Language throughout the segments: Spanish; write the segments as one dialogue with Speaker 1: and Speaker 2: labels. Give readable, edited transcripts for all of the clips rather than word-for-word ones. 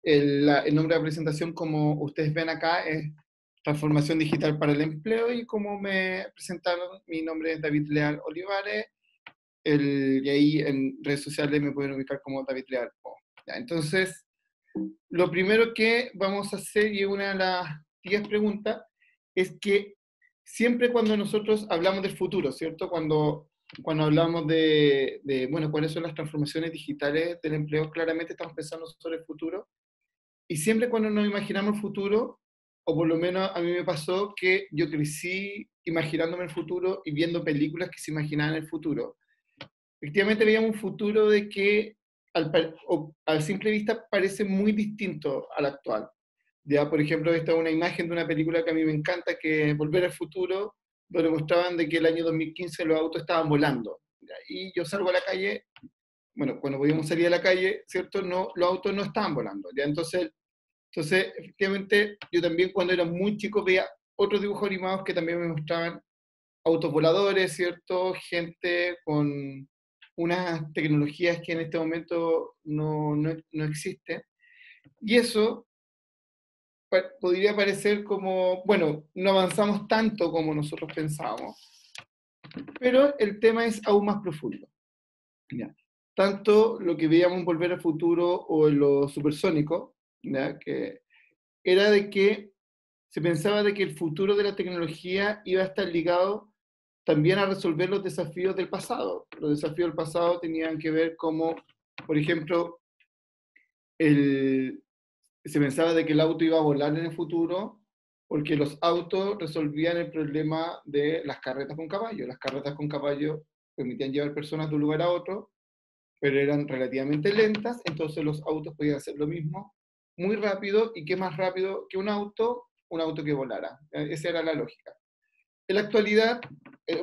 Speaker 1: el nombre de la presentación, como ustedes ven acá, es Transformación Digital para el Empleo, y como me presentaron, mi nombre es David Leal Olivares, y ahí en redes sociales me pueden ubicar como David Leal O. Ya, entonces, lo primero que vamos a hacer, y una de las 10 preguntas, es que siempre cuando nosotros hablamos del futuro, ¿cierto? Cuando hablamos bueno, cuáles son las transformaciones digitales del empleo, claramente estamos pensando sobre el futuro. Y siempre cuando nos imaginamos el futuro, o por lo menos a mí me pasó que yo crecí imaginándome el futuro y viendo películas que se imaginaban el futuro. Efectivamente veíamos un futuro de que al simple vista parece muy distinto al actual. Ya, por ejemplo, esta es una imagen de una película que a mí me encanta, que es Volver al Futuro, donde mostraban de que el año 2015 los autos estaban volando. ¿Ya? Y yo salgo a la calle, bueno, cuando podíamos salir a la calle, ¿cierto? No, los autos no estaban volando. ¿Ya? Entonces, efectivamente, yo también cuando era muy chico veía otros dibujos animados que también me mostraban autos voladores, ¿cierto? Gente con unas tecnologías que en este momento no existen. Y eso podría parecer como, bueno, no avanzamos tanto como nosotros pensábamos, pero el tema es aún más profundo. ¿Ya? Tanto lo que veíamos en Volver al Futuro o en lo supersónico, ¿ya? Que era de que se pensaba de que el futuro de la tecnología iba a estar ligado también a resolver los desafíos del pasado. Los desafíos del pasado tenían que ver como, por ejemplo, el, se pensaba de que el auto iba a volar en el futuro porque los autos resolvían el problema de las carretas con caballo. Las carretas con caballo permitían llevar personas de un lugar a otro, pero eran relativamente lentas, entonces los autos podían hacer lo mismo muy rápido, y qué más rápido que un auto que volara. Esa era la lógica. En la actualidad,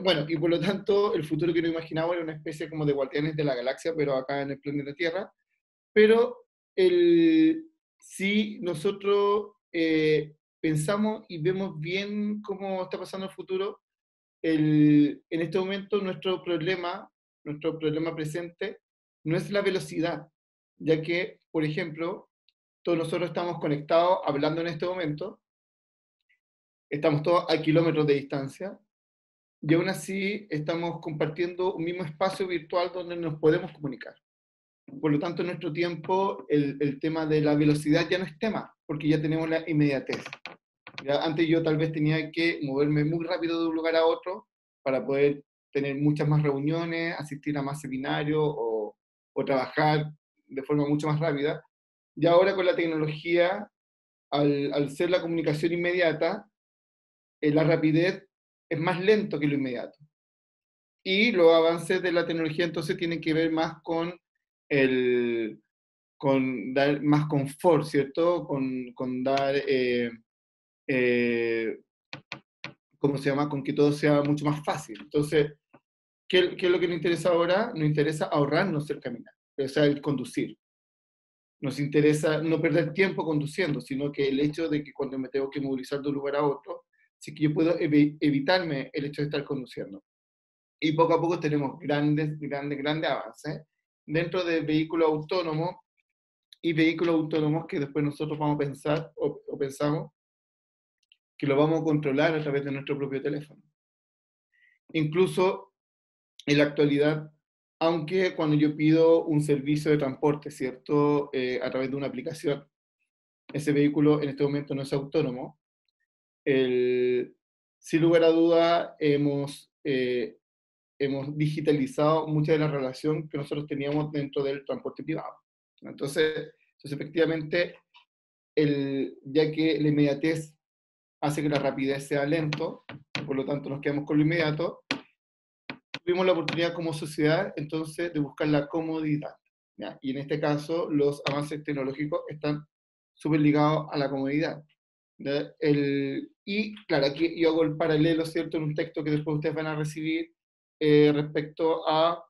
Speaker 1: bueno, y por lo tanto el futuro que nos imaginaba era una especie como de Guardianes de la Galaxia, pero acá en el planeta Tierra. Pero si nosotros pensamos y vemos bien cómo está pasando el futuro, en este momento nuestro problema presente, no es la velocidad, ya que, por ejemplo, todos nosotros estamos conectados hablando en este momento, estamos todos a kilómetros de distancia, y aún así estamos compartiendo un mismo espacio virtual donde nos podemos comunicar. Por lo tanto, en nuestro tiempo, el tema de la velocidad ya no es tema, porque ya tenemos la inmediatez. ¿Ya? Antes yo tal vez tenía que moverme muy rápido de un lugar a otro para poder tener muchas más reuniones, asistir a más seminarios o trabajar de forma mucho más rápida. Y ahora con la tecnología, al ser la comunicación inmediata, la rapidez es más lento que lo inmediato. Y los avances de la tecnología entonces tienen que ver más el, con dar más confort, ¿cierto? Con dar, eh, ¿cómo se llama? Con que todo sea mucho más fácil. Entonces, ¿qué es lo que nos interesa ahora? Nos interesa ahorrarnos el caminar, o sea, el conducir. Nos interesa no perder tiempo conduciendo, sino que el hecho de que cuando me tengo que movilizar de un lugar a otro, sí que yo puedo evitarme el hecho de estar conduciendo. Y poco a poco tenemos grandes avances dentro de vehículos autónomos, y vehículos autónomos que después nosotros vamos a pensar o pensamos que lo vamos a controlar a través de nuestro propio teléfono. Incluso en la actualidad, aunque cuando yo pido un servicio de transporte, ¿cierto? A través de una aplicación, ese vehículo en este momento no es autónomo, sin lugar a duda hemos digitalizado mucha de la relación que nosotros teníamos dentro del transporte privado. Entonces efectivamente, ya que la inmediatez hace que la rapidez sea lento, por lo tanto nos quedamos con lo inmediato, tuvimos la oportunidad como sociedad entonces de buscar la comodidad. ¿Ya? Y en este caso los avances tecnológicos están súper ligados a la comodidad. Y claro, aquí yo hago el paralelo, ¿cierto?, en un texto que después ustedes van a recibir respecto a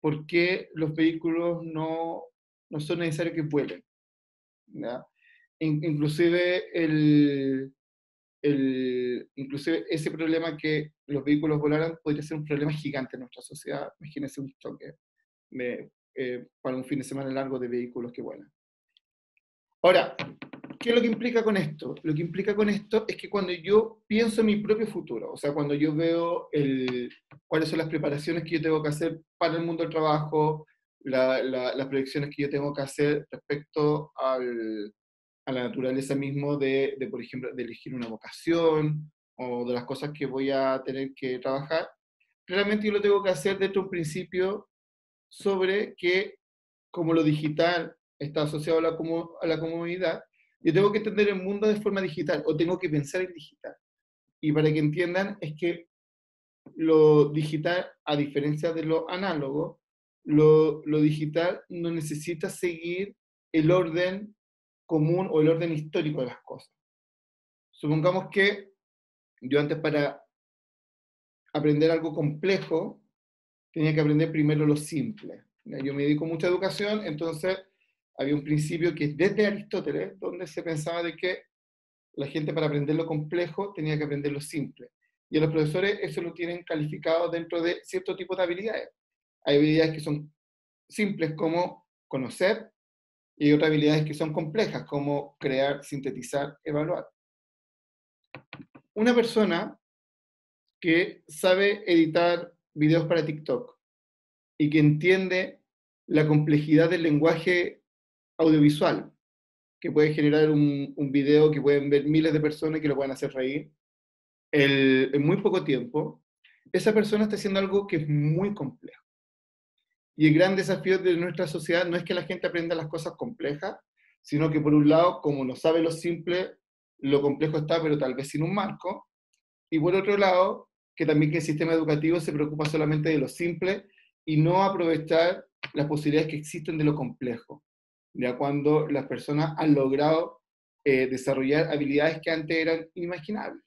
Speaker 1: por qué los vehículos no son necesarios que vuelen. ¿Ya? Inclusive inclusive ese problema que los vehículos volaran podría ser un problema gigante en nuestra sociedad. Imagínense un choque para un fin de semana largo de vehículos que vuelan. Ahora, ¿qué es lo que implica con esto? Lo que implica con esto es que cuando yo pienso en mi propio futuro, o sea, cuando yo veo cuáles son las preparaciones que yo tengo que hacer para el mundo del trabajo, las proyecciones que yo tengo que hacer respecto a la naturaleza mismo por ejemplo, de elegir una vocación o de las cosas que voy a tener que trabajar, realmente yo lo tengo que hacer dentro de un principio sobre que como lo digital está asociado a la comodidad, yo tengo que entender el mundo de forma digital o tengo que pensar en digital. Y para que entiendan es que lo digital, a diferencia de lo análogo, lo digital no necesita seguir el orden común o el orden histórico de las cosas. Supongamos que yo antes para aprender algo complejo tenía que aprender primero lo simple. Yo me dedico mucho a educación, entonces había un principio que es desde Aristóteles, donde se pensaba de que la gente para aprender lo complejo tenía que aprender lo simple. Y a los profesores eso lo tienen calificado dentro de cierto tipo de habilidades. Hay habilidades que son simples como conocer y hay otras habilidades que son complejas como crear, sintetizar, evaluar. Una persona que sabe editar videos para TikTok y que entiende la complejidad del lenguaje audiovisual, que puede generar un video que pueden ver miles de personas que lo pueden hacer reír en muy poco tiempo, esa persona está haciendo algo que es muy complejo. Y el gran desafío de nuestra sociedad no es que la gente aprenda las cosas complejas, sino que por un lado, como no sabe lo simple, lo complejo está, pero tal vez sin un marco, y por otro lado, que también que el sistema educativo se preocupa solamente de lo simple y no aprovechar las posibilidades que existen de lo complejo, ya cuando las personas han logrado desarrollar habilidades que antes eran inimaginables.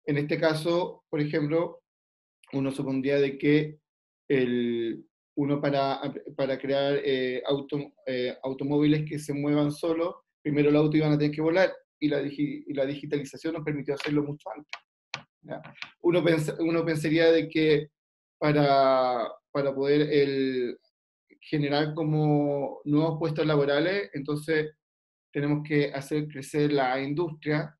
Speaker 1: En este caso, por ejemplo, uno supondría de que uno para crear automóviles que se muevan solos, primero el auto iban a tener que volar y la digitalización nos permitió hacerlo mucho antes. ¿Ya? Uno pensaría de que para poder generar como nuevos puestos laborales, entonces tenemos que hacer crecer la industria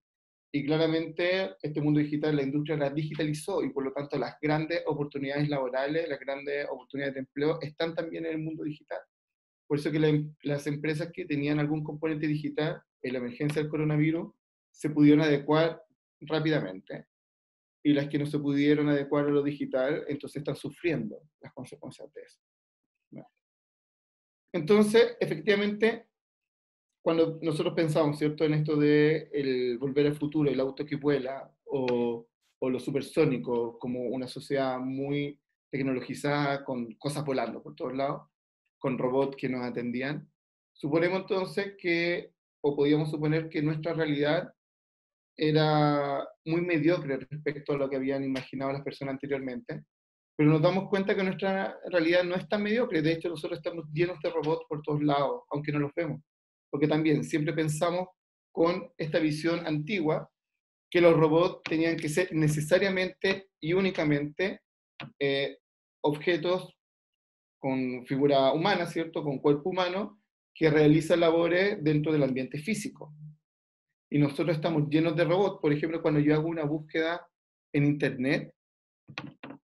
Speaker 1: y claramente este mundo digital, la industria la digitalizó y por lo tanto las grandes oportunidades laborales, las grandes oportunidades de empleo están también en el mundo digital. Por eso que las empresas que tenían algún componente digital en la emergencia del coronavirus se pudieron adecuar rápidamente y las que no se pudieron adecuar a lo digital, entonces están sufriendo las consecuencias de eso. ¿No? Entonces, efectivamente, cuando nosotros pensamos, ¿cierto?, en esto de el volver al futuro, el auto que vuela, o lo supersónico, como una sociedad muy tecnologizada, con cosas volando por todos lados, con robots que nos atendían, suponemos entonces que, o podíamos suponer que nuestra realidad era muy mediocre respecto a lo que habían imaginado las personas anteriormente, pero nos damos cuenta que nuestra realidad no es tan mediocre, de hecho nosotros estamos llenos de robots por todos lados, aunque no los vemos, porque también siempre pensamos con esta visión antigua que los robots tenían que ser necesariamente y únicamente eh, objetos con figura humana, ¿cierto?, con cuerpo humano, que realizan labores dentro del ambiente físico. Y nosotros estamos llenos de robots. Por ejemplo, cuando yo hago una búsqueda en Internet,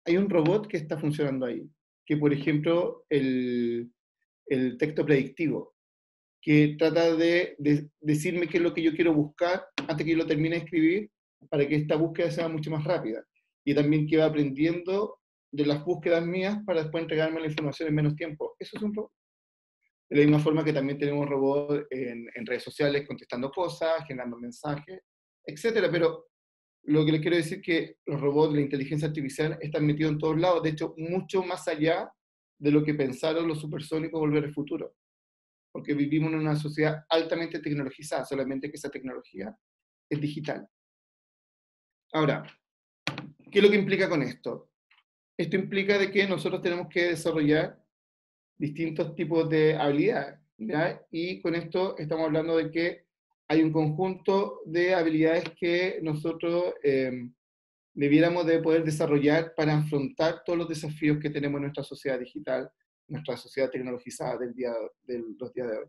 Speaker 1: hay un robot que está funcionando ahí, que por ejemplo el texto predictivo, que trata de decirme qué es lo que yo quiero buscar antes que yo lo termine de escribir, para que esta búsqueda sea mucho más rápida. Y también que va aprendiendo de las búsquedas mías para después entregarme la información en menos tiempo. Eso es un robot. De la misma forma que también tenemos robots en redes sociales contestando cosas, generando mensajes, etcétera. Pero lo que les quiero decir es que los robots, la inteligencia artificial, están metidos en todos lados, de hecho, mucho más allá de lo que pensaron los supersónicos Volver al Futuro, porque vivimos en una sociedad altamente tecnologizada, solamente que esa tecnología es digital. Ahora, ¿qué es lo que implica con esto? Esto implica de que nosotros tenemos que desarrollar distintos tipos de habilidades, ¿ya? Y con esto estamos hablando de que hay un conjunto de habilidades que nosotros debiéramos de poder desarrollar para afrontar todos los desafíos que tenemos en nuestra sociedad digital, nuestra sociedad tecnologizada de los días de hoy.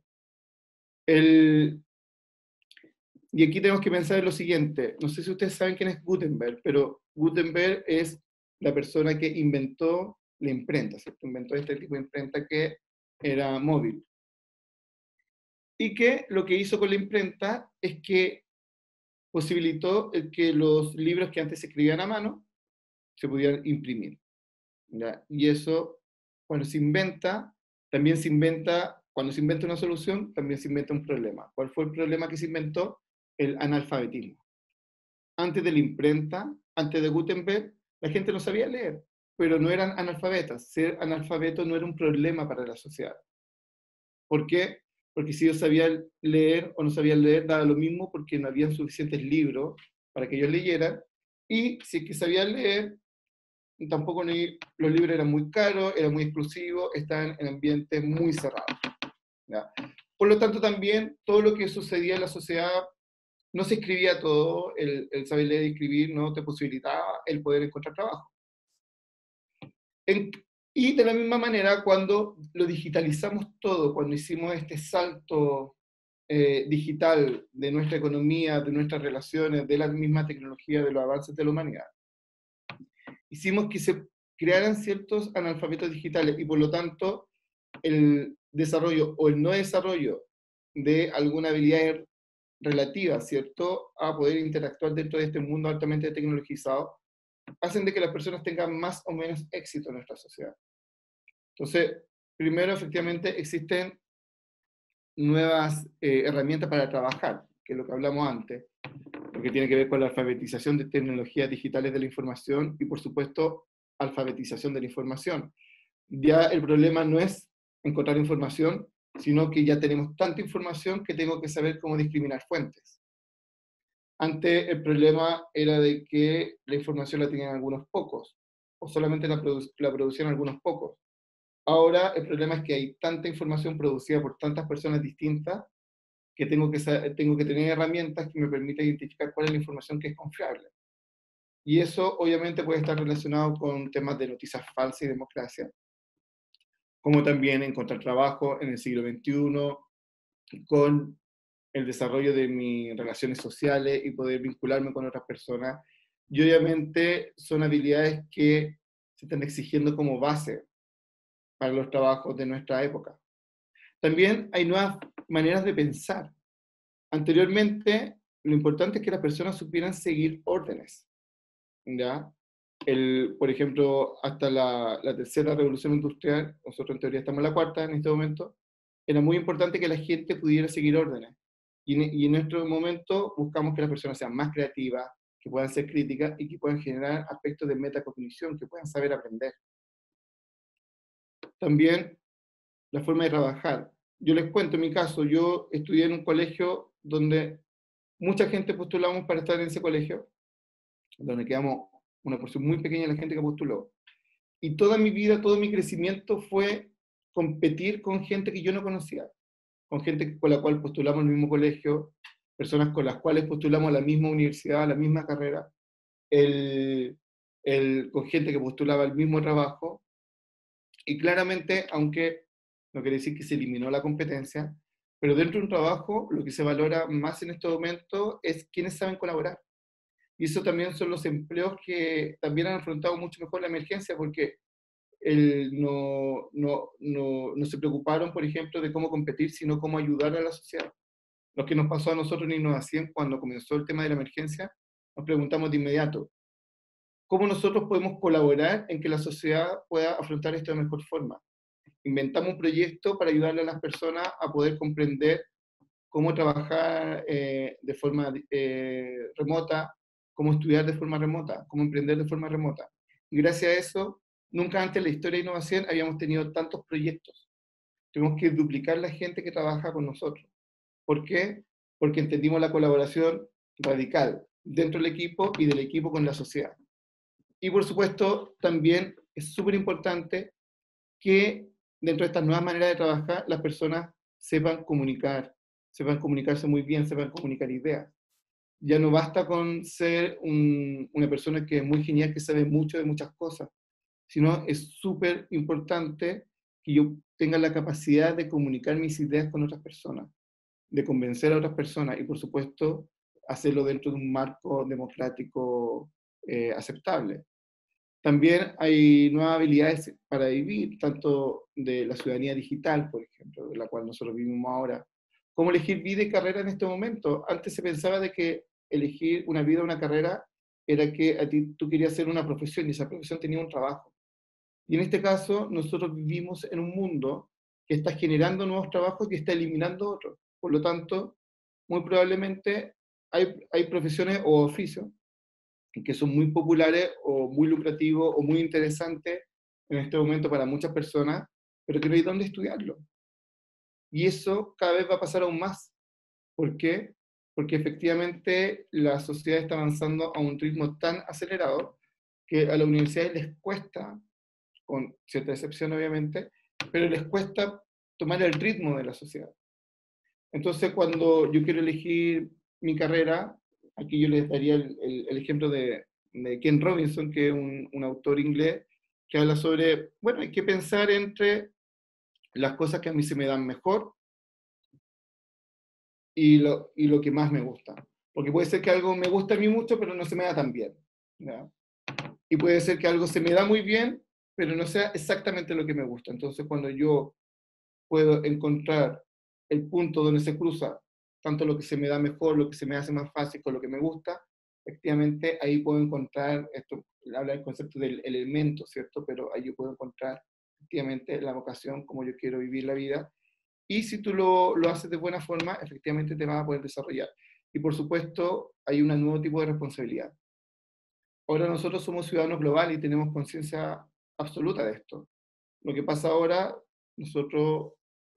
Speaker 1: El, y aquí tenemos que pensar en lo siguiente. No sé si ustedes saben quién es Gutenberg, pero Gutenberg es la persona que inventó la imprenta, ¿cierto? Inventó este tipo de imprenta que era móvil. Y que lo que hizo con la imprenta es que posibilitó el que los libros que antes se escribían a mano se pudieran imprimir. ¿Ya? Y eso, cuando se inventa, también se inventa, cuando se inventa una solución, también se inventa un problema. ¿Cuál fue el problema que se inventó? El analfabetismo. Antes de la imprenta, antes de Gutenberg, la gente no sabía leer, pero no eran analfabetas. Ser analfabeto no era un problema para la sociedad. ¿Por qué? Porque si ellos sabían leer o no sabían leer, daba lo mismo porque no habían suficientes libros para que ellos leyeran. Y si es que sabían leer, tampoco los libros eran muy caros, eran muy exclusivos, estaban en ambientes muy cerrados. ¿Ya? Por lo tanto, también todo lo que sucedía en la sociedad no se escribía todo, el saber leer y escribir no te posibilitaba el poder encontrar trabajo. En, y de la misma manera, cuando lo digitalizamos todo, cuando hicimos este salto digital de nuestra economía, de nuestras relaciones, de la misma tecnología, de los avances de la humanidad, hicimos que se crearan ciertos analfabetos digitales y por lo tanto el desarrollo o el no desarrollo de alguna habilidad relativa, ¿cierto?, a poder interactuar dentro de este mundo altamente tecnologizado, hacen de que las personas tengan más o menos éxito en nuestra sociedad. Entonces, primero, efectivamente, existen nuevas herramientas para trabajar, que es lo que hablamos antes, lo que tiene que ver con la alfabetización de tecnologías digitales de la información y, por supuesto, alfabetización de la información. Ya el problema no es encontrar información, sino que ya tenemos tanta información que tengo que saber cómo discriminar fuentes. Antes el problema era de que la información la tenían algunos pocos, o solamente la producían algunos pocos. Ahora el problema es que hay tanta información producida por tantas personas distintas que tengo que tener herramientas que me permitan identificar cuál es la información que es confiable. Y eso obviamente puede estar relacionado con temas de noticias falsas y democracia, como también encontrar trabajo en el siglo XXI, con el desarrollo de mis relaciones sociales y poder vincularme con otras personas. Y obviamente son habilidades que se están exigiendo como base para los trabajos de nuestra época. También hay nuevas maneras de pensar. Anteriormente, lo importante es que las personas supieran seguir órdenes, ¿ya? Por ejemplo, hasta la tercera revolución industrial, nosotros en teoría estamos en la cuarta en este momento, era muy importante que la gente pudiera seguir órdenes. Y en nuestro momento buscamos que las personas sean más creativas, que puedan ser críticas y que puedan generar aspectos de metacognición, que puedan saber aprender. También la forma de trabajar. Yo les cuento en mi caso, yo estudié en un colegio donde mucha gente postulamos para estar en ese colegio, donde quedamos una porción muy pequeña de la gente que postuló. Y toda mi vida, todo mi crecimiento fue competir con gente que yo no conocía, con gente con la cual postulamos al mismo colegio, personas con las cuales postulamos a la misma universidad, a la misma carrera, con gente que postulaba al mismo trabajo. Y claramente, aunque no quiere decir que se eliminó la competencia, pero dentro de un trabajo lo que se valora más en este momento es quienes saben colaborar. Y eso también son los empleos que también han afrontado mucho mejor la emergencia, porque no se preocuparon, por ejemplo, de cómo competir, sino cómo ayudar a la sociedad. Lo que nos pasó a nosotros en Innovación cuando comenzó el tema de la emergencia, nos preguntamos de inmediato, ¿cómo nosotros podemos colaborar en que la sociedad pueda afrontar esto de mejor forma? Inventamos un proyecto para ayudarle a las personas a poder comprender cómo trabajar de forma remota, cómo estudiar de forma remota, cómo emprender de forma remota. Y gracias a eso, nunca antes en la historia de innovación habíamos tenido tantos proyectos. Tuvimos que duplicar la gente que trabaja con nosotros. ¿Por qué? Porque entendimos la colaboración radical dentro del equipo y del equipo con la sociedad. Y por supuesto, también es súper importante que dentro de estas nuevas maneras de trabajar, las personas sepan comunicar, sepan comunicarse muy bien, sepan comunicar ideas. Ya no basta con ser una persona que es muy genial, que sabe mucho de muchas cosas, sino es súper importante que yo tenga la capacidad de comunicar mis ideas con otras personas. de convencer a otras personas y, por supuesto, hacerlo dentro de un marco democrático aceptable. También hay nuevas habilidades para vivir, tanto de la ciudadanía digital, por ejemplo, de la cual nosotros vivimos ahora, como elegir vida y carrera en este momento. Antes se pensaba de que elegir una vida o una carrera era que a ti tú querías hacer una profesión y esa profesión tenía un trabajo. Y en este caso, nosotros vivimos en un mundo que está generando nuevos trabajos y está eliminando otros. Por lo tanto, muy probablemente hay profesiones o oficios que son muy populares o muy lucrativos o muy interesantes en este momento para muchas personas, pero que no hay dónde estudiarlo. Y eso cada vez va a pasar aún más. ¿Por qué? Porque efectivamente la sociedad está avanzando a un ritmo tan acelerado que a las universidades les cuesta, con cierta excepción obviamente, pero les cuesta tomar el ritmo de la sociedad. Entonces, cuando yo quiero elegir mi carrera, aquí yo les daría el ejemplo de Ken Robinson, que es un autor inglés, que habla sobre, bueno, hay que pensar entre las cosas que a mí se me dan mejor y lo que más me gusta. Porque puede ser que algo me gusta a mí mucho, pero no se me da tan bien. ¿Ya? Y puede ser que algo se me da muy bien, pero no sea exactamente lo que me gusta. Entonces, cuando yo puedo encontrar el punto donde se cruza tanto lo que se me da mejor, lo que se me hace más fácil con lo que me gusta, efectivamente ahí puedo encontrar, esto habla del concepto del elemento, ¿cierto? Pero ahí yo puedo encontrar efectivamente la vocación, como yo quiero vivir la vida. Y si tú lo haces de buena forma, efectivamente te vas a poder desarrollar. Y por supuesto, hay un nuevo tipo de responsabilidad. Ahora nosotros somos ciudadanos globales y tenemos conciencia absoluta de esto. Lo que pasa ahora, nosotros,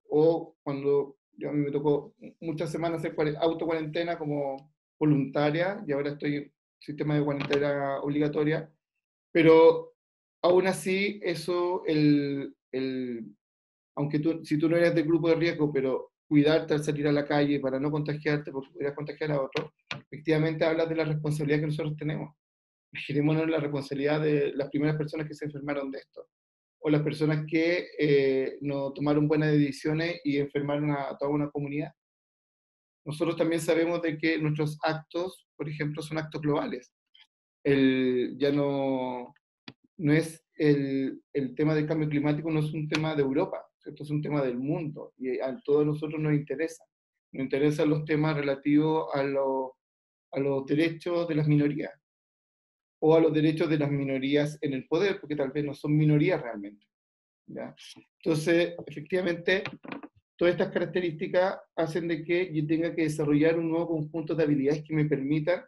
Speaker 1: o cuando a mí me tocó muchas semanas hacer autocuarentena como voluntaria, y ahora estoy en sistema de cuarentena obligatoria, pero aún así, eso, aunque si tú no eres del grupo de riesgo, pero cuidarte al salir a la calle para no contagiarte, porque pudieras contagiar a otros, efectivamente hablas de la responsabilidad que nosotros tenemos. Imaginémonos la responsabilidad de las primeras personas que se enfermaron de esto o las personas que no tomaron buenas decisiones y enfermaron a toda una comunidad. Nosotros también sabemos de que nuestros actos, por ejemplo, son actos globales. Ya no es el tema del cambio climático, no es un tema de Europa, ¿cierto? Es un tema del mundo y a todos nosotros nos interesa. Nos interesan los temas relativos a los derechos de las minorías o a los derechos de las minorías en el poder, porque tal vez no son minorías realmente. ¿Ya? Entonces, efectivamente, todas estas características hacen de que yo tenga que desarrollar un nuevo conjunto de habilidades que me permitan,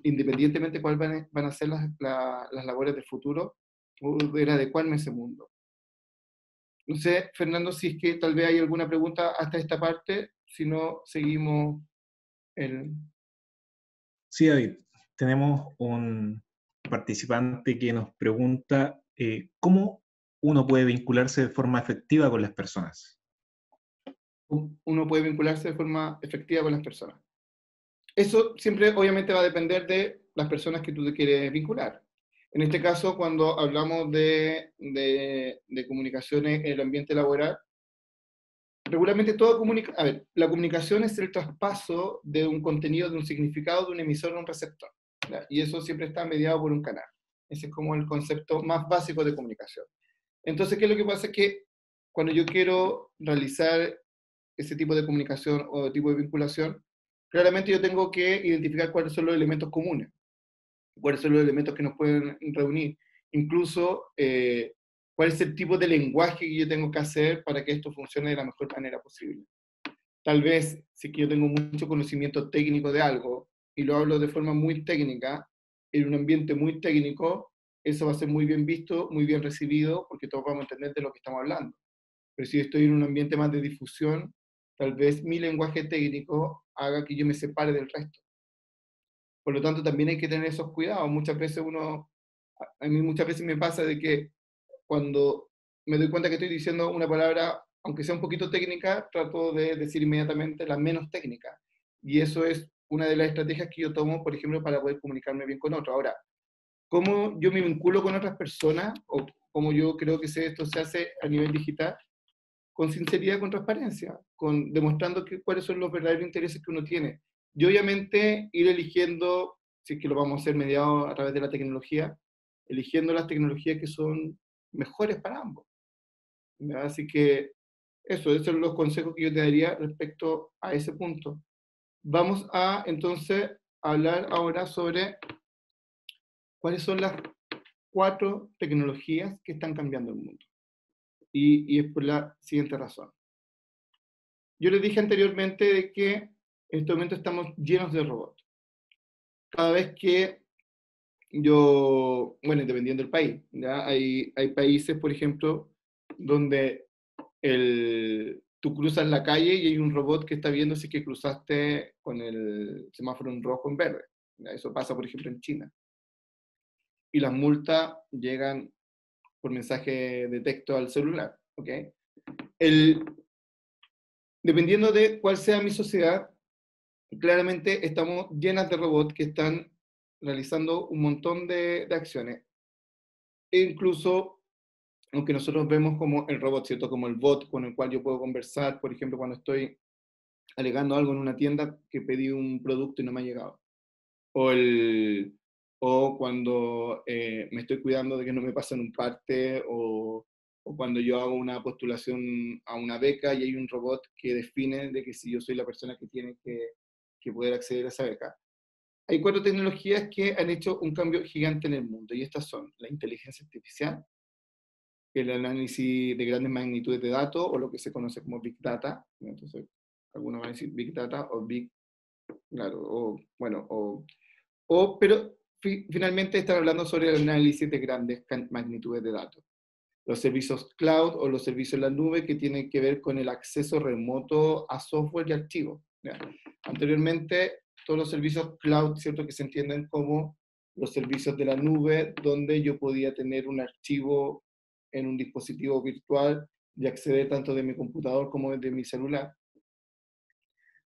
Speaker 1: independientemente de cuáles van a ser las labores del futuro, poder adecuarme a ese mundo. No sé, Fernando, si es que tal vez hay alguna pregunta hasta esta parte, si no, seguimos el...
Speaker 2: Sí, David, tenemos un participante que nos pregunta cómo uno puede vincularse de forma efectiva con las personas.
Speaker 1: Uno puede vincularse de forma efectiva con las personas. Eso siempre obviamente va a depender de las personas que tú te quieres vincular. En este caso, cuando hablamos de comunicaciones en el ambiente laboral, regularmente toda a ver, la comunicación es el traspaso de un contenido, de un significado, de un emisor a un receptor. ¿Ya? Y eso siempre está mediado por un canal. Ese es como el concepto más básico de comunicación. Entonces, ¿qué es lo que pasa? Es que cuando yo quiero realizar ese tipo de comunicación o tipo de vinculación, claramente yo tengo que identificar cuáles son los elementos comunes, cuáles son los elementos que nos pueden reunir, incluso cuál es el tipo de lenguaje que yo tengo que hacer para que esto funcione de la mejor manera posible. Tal vez, si es que yo tengo mucho conocimiento técnico de algo y lo hablo de forma muy técnica, en un ambiente muy técnico, eso va a ser muy bien visto, muy bien recibido, porque todos vamos a entender de lo que estamos hablando. Pero si estoy en un ambiente más de difusión, tal vez mi lenguaje técnico haga que yo me separe del resto. Por lo tanto, también hay que tener esos cuidados. Muchas veces a mí muchas veces me pasa de que cuando me doy cuenta que estoy diciendo una palabra, aunque sea un poquito técnica, trato de decir inmediatamente la menos técnica. Y eso es una de las estrategias que yo tomo, por ejemplo, para poder comunicarme bien con otros. Ahora, ¿cómo yo me vinculo con otras personas o cómo yo creo que esto se hace a nivel digital? con sinceridad, con transparencia, demostrando cuáles son los verdaderos intereses que uno tiene. Y obviamente ir eligiendo, si es que lo vamos a hacer mediado a través de la tecnología, eligiendo las tecnologías que son mejores para ambos. ¿Verdad? Así que esos son los consejos que yo te daría respecto a ese punto. Vamos a entonces hablar ahora sobre cuáles son las 4 tecnologías que están cambiando el mundo. Y es por la siguiente razón. Yo les dije anteriormente de que en este momento estamos llenos de robots. Cada vez que bueno, dependiendo del país, ¿ya? Hay países, por ejemplo, donde tú cruzas la calle y hay un robot que está viendo si que cruzaste con el semáforo en rojo o en verde. ¿Ya? Eso pasa, por ejemplo, en China. Y las multas llegan por mensaje de texto al celular. ¿Ok? Dependiendo de cuál sea mi sociedad, claramente estamos llenas de robots que están realizando un montón de acciones. E incluso, aunque nosotros vemos como el robot, ¿cierto? Como el bot con el cual yo puedo conversar, por ejemplo, cuando estoy alegando algo en una tienda que pedí un producto y no me ha llegado. O cuando me estoy cuidando de que no me pasen un parte, o cuando yo hago una postulación a una beca y hay un robot que define de que si yo soy la persona que tiene que poder acceder a esa beca. Hay 4 tecnologías que han hecho un cambio gigante en el mundo, y estas son la inteligencia artificial, el análisis de grandes magnitudes de datos, o lo que se conoce como Big Data. Entonces, algunos van a decir Big Data o Big, claro, o bueno, pero finalmente están hablando sobre el análisis de grandes magnitudes de datos. Los servicios cloud o los servicios en la nube que tienen que ver con el acceso remoto a software y archivos. ¿Ya? Anteriormente, todos los servicios cloud, ¿cierto? Que se entienden como los servicios de la nube, donde yo podía tener un archivo en un dispositivo virtual y acceder tanto de mi computador como de mi celular.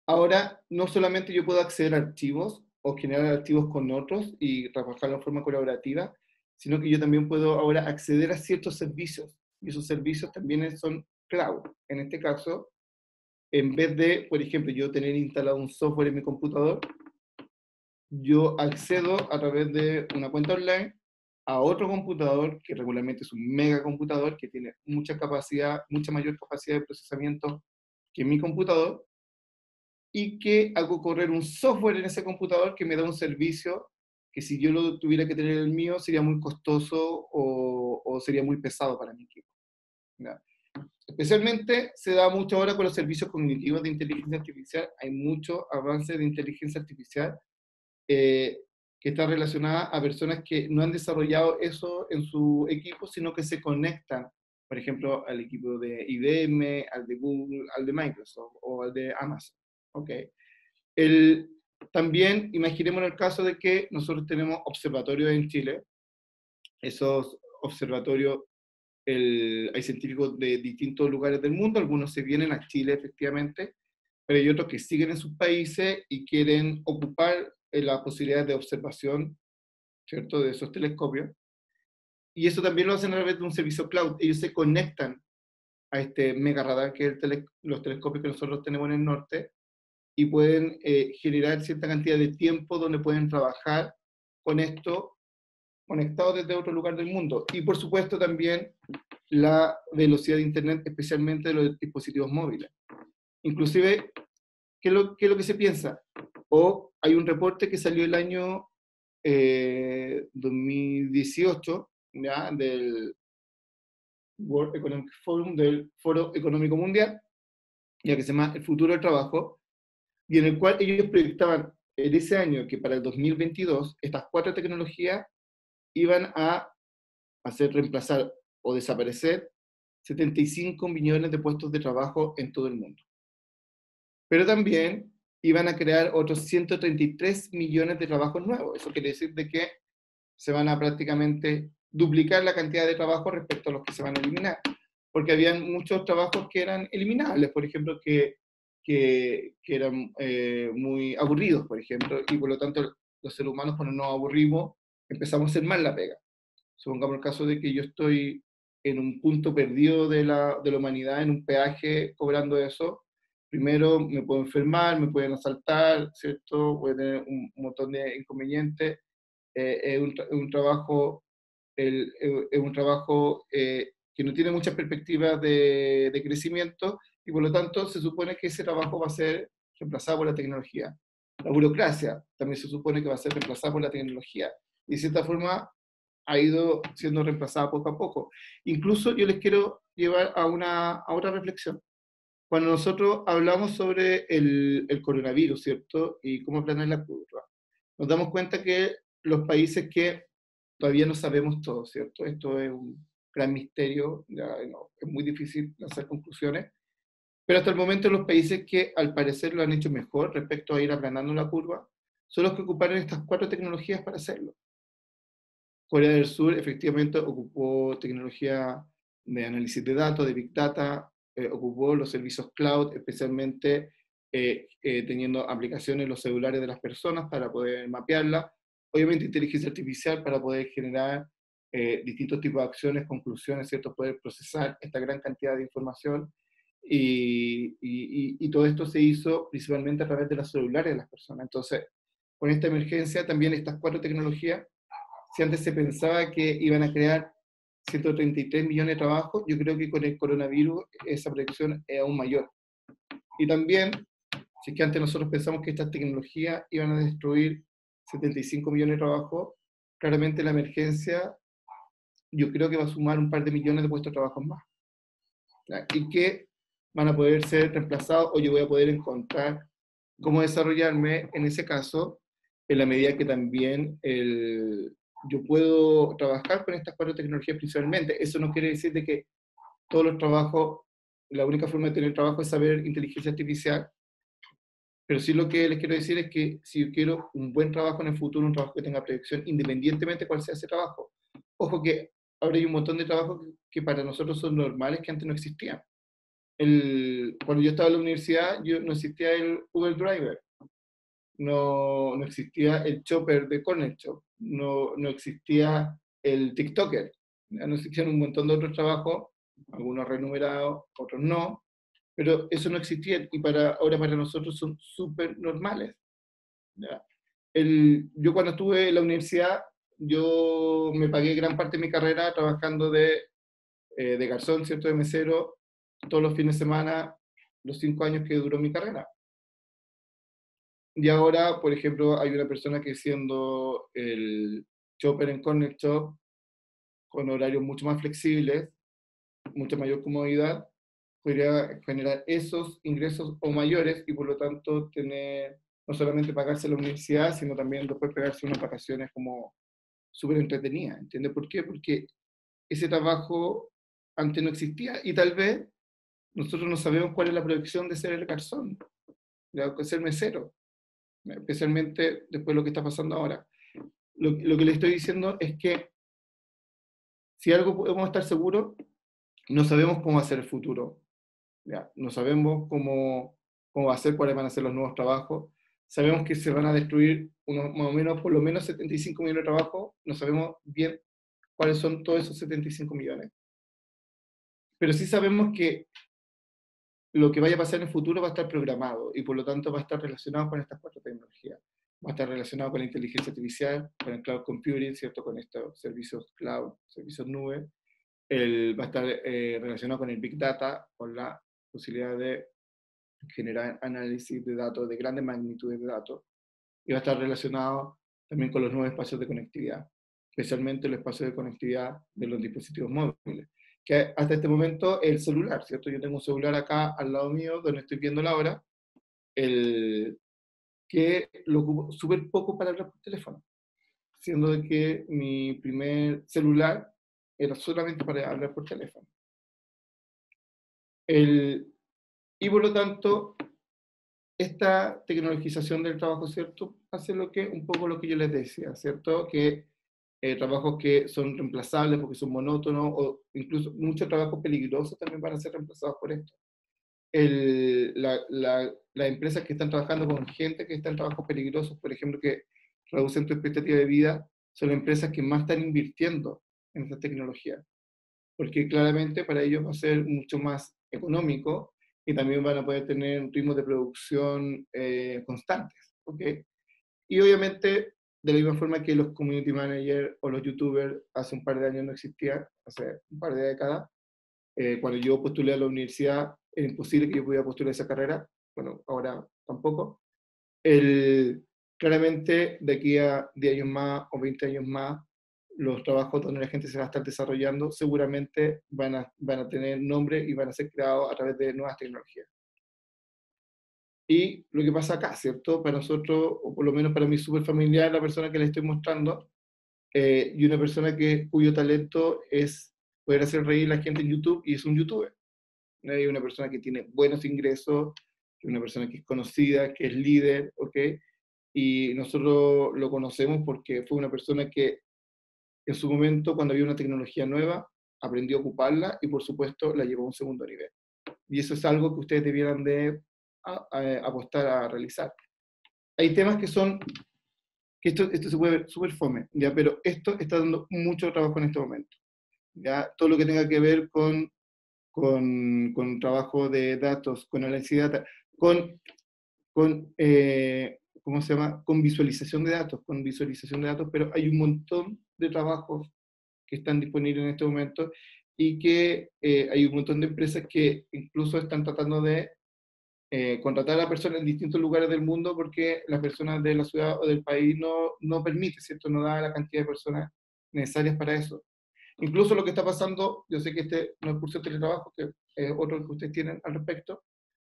Speaker 1: Ahora, no solamente yo puedo acceder a archivos o generar archivos con otros y trabajarlo de forma colaborativa, sino que yo también puedo ahora acceder a ciertos servicios. Y esos servicios también son cloud. En este caso, en vez de, por ejemplo, yo tener instalado un software en mi computador, yo accedo a través de una cuenta online a otro computador, que regularmente es un mega computador, que tiene mucha capacidad, mucha mayor capacidad de procesamiento que mi computador, y que hago correr un software en ese computador que me da un servicio que si yo lo tuviera que tener el mío sería muy costoso o sería muy pesado para mi equipo. ¿Ya? Especialmente se da mucho ahora con los servicios cognitivos de inteligencia artificial. Hay mucho avance de inteligencia artificial que está relacionada a personas que no han desarrollado eso en su equipo, sino que se conectan, por ejemplo, al equipo de IBM, al de Google, al de Microsoft o al de Amazon. Okay. También imaginemos el caso de que nosotros tenemos observatorios en Chile. Esos observatorios, hay científicos de distintos lugares del mundo, algunos se vienen a Chile efectivamente, pero hay otros que siguen en sus países y quieren ocupar las posibilidades de observación, ¿cierto?, de esos telescopios. Y eso también lo hacen a través de un servicio cloud. Ellos se conectan a este mega radar que es los telescopios que nosotros tenemos en el norte, y pueden generar cierta cantidad de tiempo donde pueden trabajar con esto conectados desde otro lugar del mundo. Y por supuesto también la velocidad de Internet, especialmente de los dispositivos móviles. Inclusive, ¿qué es lo que se piensa? O hay un reporte que salió el año 2018, ¿ya? Del World Economic Forum, del Foro Económico Mundial, ya que se llama El futuro del trabajo, y en el cual ellos proyectaban en ese año que para el 2022 estas 4 tecnologías iban a hacer reemplazar o desaparecer 75 millones de puestos de trabajo en todo el mundo. Pero también iban a crear otros 133 millones de trabajos nuevos. Eso quiere decir de que se van a prácticamente duplicar la cantidad de trabajo respecto a los que se van a eliminar. Porque habían muchos trabajos que eran eliminables, por ejemplo, que eran muy aburridos, por ejemplo, y por lo tanto los seres humanos, cuando nos aburrimos, empezamos a hacer mal la pega. Supongamos el caso de que yo estoy en un punto perdido de la humanidad, en un peaje cobrando eso, primero me puedo enfermar, me pueden asaltar, ¿cierto? Voy a tener un montón de inconvenientes. Es un trabajo, es un trabajo que no tiene muchas perspectivas de crecimiento y por lo tanto se supone que ese trabajo va a ser reemplazado por la tecnología. La burocracia también se supone que va a ser reemplazada por la tecnología y de cierta forma ha ido siendo reemplazada poco a poco. Incluso yo les quiero llevar a otra reflexión. Cuando nosotros hablamos sobre el coronavirus, ¿cierto? Y cómo planear la curva, nos damos cuenta que los países que todavía no sabemos todo, ¿cierto? Esto es un gran misterio, ya, no, es muy difícil lanzar conclusiones, pero hasta el momento los países que al parecer lo han hecho mejor respecto a ir aplanando la curva, son los que ocuparon estas cuatro tecnologías para hacerlo. Corea del Sur efectivamente ocupó tecnología de análisis de datos, de Big Data, ocupó los servicios cloud, especialmente teniendo aplicaciones en los celulares de las personas para poder mapearla. Obviamente inteligencia artificial para poder generar distintos tipos de acciones, conclusiones, ¿cierto? Poder procesar esta gran cantidad de información. Y todo esto se hizo principalmente a través de los celulares de las personas. Entonces, con esta emergencia también estas cuatro tecnologías, si antes se pensaba que iban a crear 133 millones de trabajos, yo creo que con el coronavirus esa proyección es aún mayor. Y también, si es que antes nosotros pensamos que estas tecnologías iban a destruir 75 millones de trabajos, claramente la emergencia yo creo que va a sumar un par de millones de puestos de trabajo más. ¿Ya? Y que van a poder ser reemplazados o yo voy a poder encontrar cómo desarrollarme en ese caso, en la medida que también yo puedo trabajar con estas cuatro tecnologías principalmente. Eso no quiere decir de que todos los trabajos, la única forma de tener trabajo es saber inteligencia artificial, pero sí lo que les quiero decir es que si yo quiero un buen trabajo en el futuro, un trabajo que tenga proyección, independientemente de cuál sea ese trabajo. Ojo que ahora hay un montón de trabajos que para nosotros son normales que antes no existían. Cuando yo estaba en la universidad, no existía el Uber Driver, no existía el chopper de Corner Shop, no existía el TikToker, ¿ya? No existían un montón de otros trabajos, algunos remunerados, otros no, pero eso no existía y ahora para nosotros son súper normales. ¿Ya? Yo cuando estuve en la universidad, yo me pagué gran parte de mi carrera trabajando de garzón, ¿cierto? De mesero, todos los fines de semana, los 5 años que duró mi carrera. Y ahora, por ejemplo, hay una persona que siendo el chopper en Corner Shop, con horarios mucho más flexibles, mucha mayor comodidad, podría generar esos ingresos o mayores y por lo tanto tener, no solamente pagarse la universidad, sino también después pegarse unas vacaciones como súper entretenidas. ¿Entiendes por qué? Porque ese trabajo antes no existía y tal vez nosotros no sabemos cuál es la proyección de ser el garzón, de ser mesero, especialmente después de lo que está pasando ahora. Lo que le estoy diciendo es que si algo podemos estar seguros, no sabemos cómo va a ser el futuro. ¿Ya? No sabemos cómo va a ser, cuáles van a ser los nuevos trabajos. Sabemos que se van a destruir más o menos, por lo menos 75 millones de trabajos. No sabemos bien cuáles son todos esos 75 millones. Pero sí sabemos que lo que vaya a pasar en el futuro va a estar programado y por lo tanto va a estar relacionado con estas cuatro tecnologías. Va a estar relacionado con la inteligencia artificial, con el cloud computing, ¿cierto? Con estos servicios cloud, servicios nube. Va a estar relacionado con el big data, con la posibilidad de generar análisis de datos de grandes magnitudes de datos. Y va a estar relacionado también con los nuevos espacios de conectividad, especialmente el espacio de conectividad de los dispositivos móviles, que hasta este momento el celular, ¿cierto? Yo tengo un celular acá al lado mío, donde estoy viendo la hora, que lo ocupo súper poco para hablar por teléfono, siendo de que mi primer celular era solamente para hablar por teléfono. Y por lo tanto, esta tecnologización del trabajo, ¿cierto? Hace un poco lo que yo les decía, ¿cierto? Que trabajos que son reemplazables porque son monótonos, o incluso muchos trabajos peligrosos también van a ser reemplazados por esto. Las empresas que están trabajando con gente que está en trabajos peligrosos, por ejemplo, que reducen tu expectativa de vida, son las empresas que más están invirtiendo en esta tecnología. porque claramente para ellos va a ser mucho más económico y también van a poder tener ritmos de producción constantes, ¿ok? Y obviamente, de la misma forma que los community managers o los youtubers hace un par de años no existían, hace un par de décadas, cuando yo postulé a la universidad, era imposible que yo pudiera postular esa carrera, bueno, ahora tampoco. Claramente, de aquí a 10 años más o 20 años más, los trabajos donde la gente se va a estar desarrollando seguramente van a tener nombre y van a ser creados a través de nuevas tecnologías. Y lo que pasa acá, ¿cierto? Para nosotros, o por lo menos para mí, súper familiar la persona que le estoy mostrando, y una persona cuyo talento es poder hacer reír a la gente en YouTube, y es un youtuber. Hay una persona que tiene buenos ingresos, una persona que es conocida, que es líder, ¿ok? Y nosotros lo conocemos porque fue una persona que en su momento, cuando había una tecnología nueva, aprendió a ocuparla y por supuesto la llevó a un segundo nivel. Y eso es algo que ustedes debieran de apostar a realizar. Hay temas que son, que esto se puede ver súper fome, ¿ya? Pero esto está dando mucho trabajo en este momento. ¿Ya? Todo lo que tenga que ver con trabajo de datos, con análisis de data, ¿cómo se llama? Con visualización de datos, pero hay un montón de trabajos que están disponibles en este momento y que hay un montón de empresas que incluso están tratando de contratar a personas en distintos lugares del mundo porque las personas de la ciudad o del país no permite, ¿cierto? No da la cantidad de personas necesarias para eso. Incluso lo que está pasando, yo sé que este no es curso de teletrabajo, que es otro que ustedes tienen al respecto,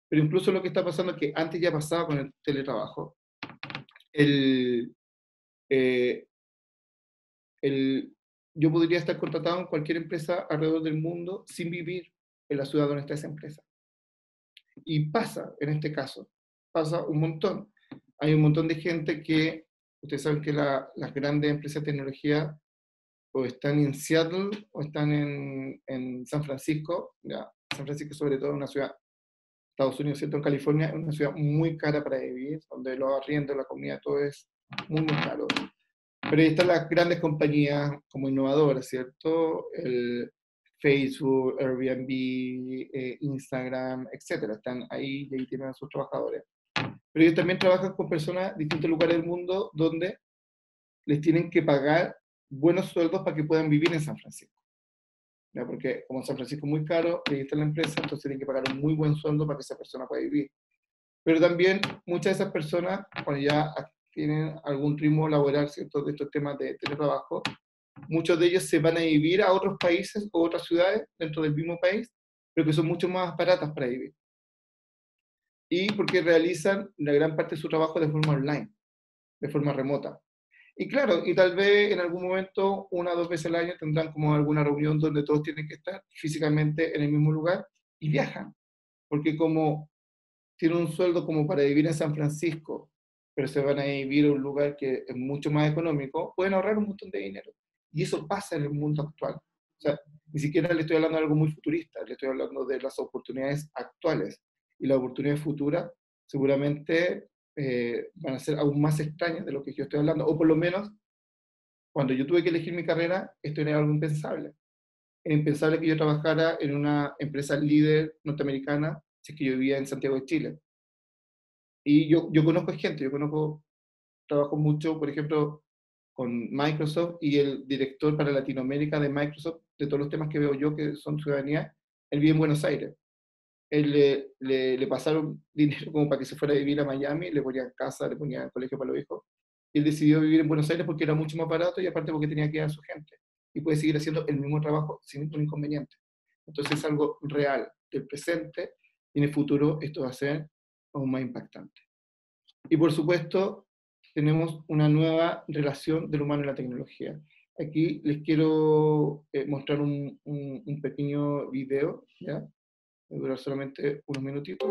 Speaker 1: pero incluso lo que está pasando es que antes ya pasaba con el teletrabajo. El, eh, yo podría estar contratado en cualquier empresa alrededor del mundo sin vivir en la ciudad donde está esa empresa. Y pasa, en este caso, pasa un montón. Hay un montón de gente que, ustedes saben que las grandes empresas de tecnología o están en Seattle o están en San Francisco. Ya, San Francisco sobre todo es una ciudad, Estados Unidos, ¿cierto? En California es una ciudad muy cara para vivir, donde los arriendos, la comida, todo es muy, muy caro. Pero ahí están las grandes compañías como innovadoras, ¿cierto? El Facebook, Airbnb, Instagram, etcétera. Están ahí y ahí tienen a sus trabajadores. Pero ellos también trabajan con personas de distintos lugares del mundo donde les tienen que pagar buenos sueldos para que puedan vivir en San Francisco. ¿Ya? Porque como San Francisco es muy caro, ahí está la empresa, entonces tienen que pagar un muy buen sueldo para que esa persona pueda vivir. Pero también muchas de esas personas, cuando ya tienen algún ritmo laboral, ¿cierto? De estos temas de teletrabajo, muchos de ellos se van a vivir a otros países o otras ciudades dentro del mismo país, pero que son mucho más baratas para vivir. Y porque realizan la gran parte de su trabajo de forma online, de forma remota. Y claro, y tal vez en algún momento, 1 o 2 veces al año, tendrán como alguna reunión donde todos tienen que estar físicamente en el mismo lugar y viajan. Porque como tienen un sueldo como para vivir en San Francisco, pero se van a vivir a un lugar que es mucho más económico, pueden ahorrar un montón de dinero. Y eso pasa en el mundo actual. O sea, ni siquiera le estoy hablando de algo muy futurista, le estoy hablando de las oportunidades actuales. Y las oportunidades futuras seguramente van a ser aún más extrañas de lo que yo estoy hablando, o por lo menos cuando yo tuve que elegir mi carrera, esto era algo impensable. Era impensable que yo trabajara en una empresa líder norteamericana si es que yo vivía en Santiago de Chile. Y yo conozco gente, trabajo mucho, por ejemplo, con Microsoft y el director para Latinoamérica de Microsoft, de todos los temas que veo yo que son ciudadanía, él vive en Buenos Aires. Él le pasaron dinero como para que se fuera a vivir a Miami, le ponían casa, le ponían colegio para los hijos. Y él decidió vivir en Buenos Aires porque era mucho más barato y aparte porque tenía que ir a su gente. Y puede seguir haciendo el mismo trabajo sin ningún inconveniente. Entonces es algo real del presente y en el futuro esto va a ser aún más impactante. Y por supuesto, tenemos una nueva relación del humano y la tecnología. Aquí les quiero mostrar un pequeño video, ¿ya? Va a durar solamente unos minutitos.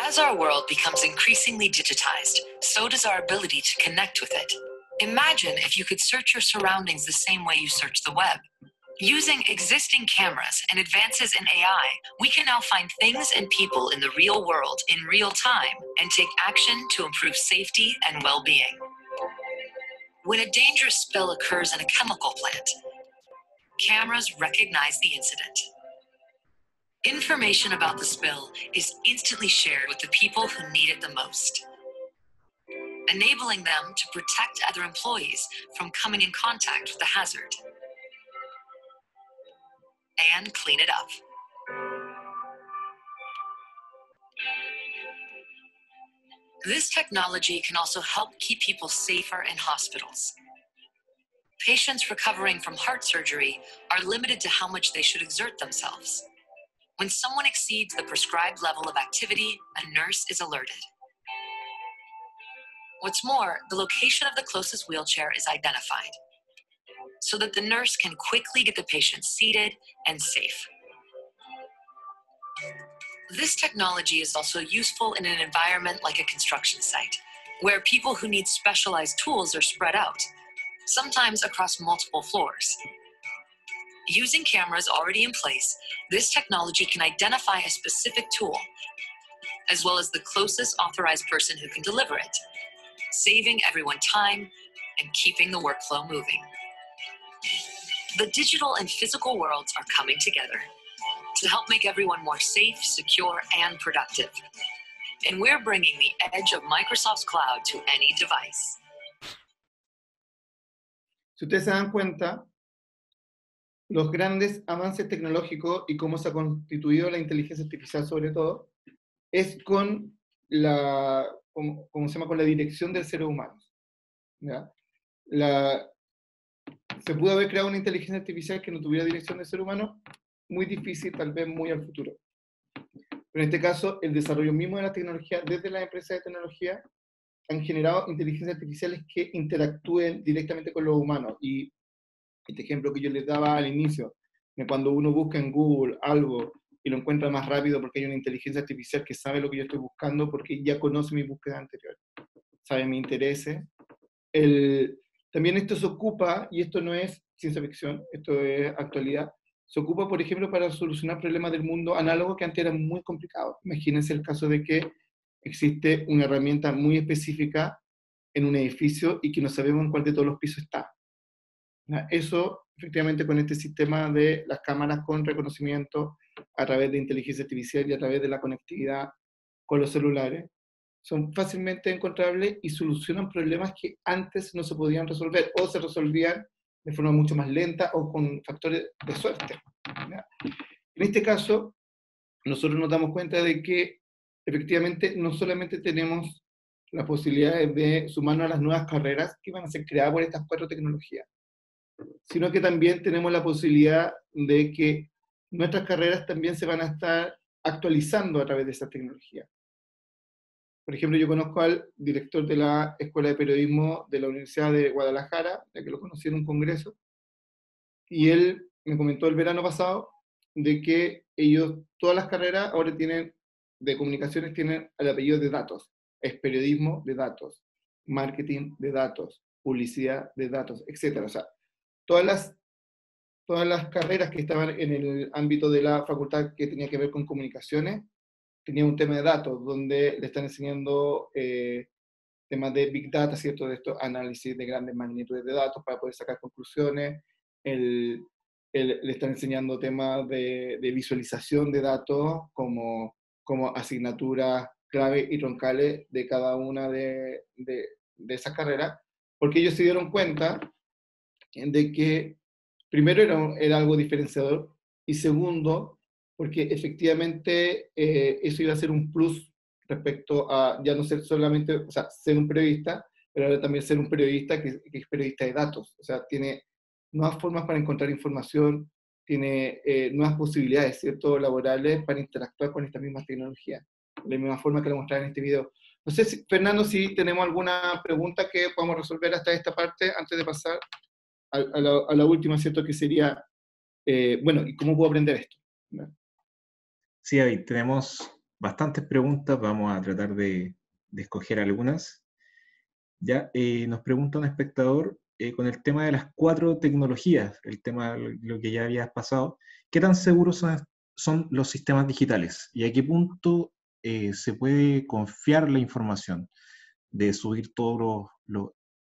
Speaker 3: As our world becomes increasingly digitized, so does our ability to connect with it. Imagine if you could search your surroundings the same way you search the web. Using existing cameras and advances in AI, we can now find things and people in the real world in real time and take action to improve safety and well-being. When a dangerous spill occurs in a chemical plant, cameras recognize the incident. Information about the spill is instantly shared with the people who need it the most, enabling them to protect other employees from coming in contact with the hazard and clean it up. This technology can also help keep people safer in hospitals. Patients recovering from heart surgery are limited to how much they should exert themselves. When someone exceeds the prescribed level of activity, a nurse is alerted. What's more, the location of the closest wheelchair is identified, so that the nurse can quickly get the patient seated and safe. This technology is also useful in an environment like a construction site, where people who need specialized tools are spread out, sometimes across multiple floors. Using cameras already in place, this technology can identify a specific tool, as well as the closest authorized person who can deliver it, saving everyone time and keeping the workflow moving. The digital and physical worlds are coming together to help make everyone more safe, secure, and productive. And we're bringing the edge of Microsoft's cloud to any device.
Speaker 1: Si ustedes se dan cuenta, los grandes avances tecnológicos y cómo se ha constituido la inteligencia artificial sobre todo, es con la, ¿cómo se llama? Con la dirección del ser humano. ¿Ya? ¿Se pudo haber creado una inteligencia artificial que no tuviera dirección del ser humano? Muy difícil, tal vez muy al futuro. Pero en este caso, el desarrollo mismo de la tecnología, desde las empresas de tecnología, han generado inteligencias artificiales que interactúen directamente con los humanos. Y este ejemplo que yo les daba al inicio, de cuando uno busca en Google algo y lo encuentra más rápido porque hay una inteligencia artificial que sabe lo que yo estoy buscando porque ya conoce mi búsqueda anterior, sabe mi intereses. También esto se ocupa, y esto no es ciencia ficción, esto es actualidad, se ocupa, por ejemplo, para solucionar problemas del mundo análogos que antes eran muy complicados. Imagínense el caso de que existe una herramienta muy específica en un edificio y que no sabemos en cuál de todos los pisos está. Eso, efectivamente, con este sistema de las cámaras con reconocimiento a través de inteligencia artificial y a través de la conectividad con los celulares, son fácilmente encontrables y solucionan problemas que antes no se podían resolver o se resolvían de forma mucho más lenta o con factores de suerte. ¿Ya? En este caso, nosotros nos damos cuenta de que efectivamente no solamente tenemos la posibilidad de sumarnos a las nuevas carreras que van a ser creadas por estas 4 tecnologías, sino que también tenemos la posibilidad de que nuestras carreras también se van a estar actualizando a través de esa tecnología. Por ejemplo, yo conozco al director de la Escuela de Periodismo de la Universidad de Guadalajara, ya que lo conocí en un congreso, y él me comentó el verano pasado de que ellos, todas las carreras ahora de comunicaciones tienen el apellido de datos. Es periodismo de datos, marketing de datos, publicidad de datos, etc. O sea, todas las carreras que estaban en el ámbito de la facultad que tenía que ver con comunicaciones, tenía un tema de datos, donde le están enseñando temas de Big Data, ¿cierto? De estos análisis de grandes magnitudes de datos para poder sacar conclusiones. Le están enseñando temas de visualización de datos como asignaturas clave y troncales de cada una de esas carreras, porque ellos se dieron cuenta de que primero era algo diferenciador y segundo, porque efectivamente eso iba a ser un plus respecto a ya no ser solamente, o sea, ser un periodista, pero ahora también ser un periodista que es periodista de datos, o sea, tiene nuevas formas para encontrar información, tiene nuevas posibilidades, ¿cierto?, laborales para interactuar con estas mismas tecnologías, de la misma forma que lo mostraba en este video. No sé, Fernando, si tenemos alguna pregunta que podamos resolver hasta esta parte, antes de pasar a la última, ¿cierto?, que sería, bueno, ¿y cómo puedo aprender esto? ¿No?
Speaker 2: Sí, David, tenemos bastantes preguntas, vamos a tratar de escoger algunas. Ya, nos pregunta un espectador con el tema de las 4 tecnologías, el tema, lo que ya habías pasado, ¿qué tan seguros son los sistemas digitales? ¿Y a qué punto se puede confiar la información de subir todos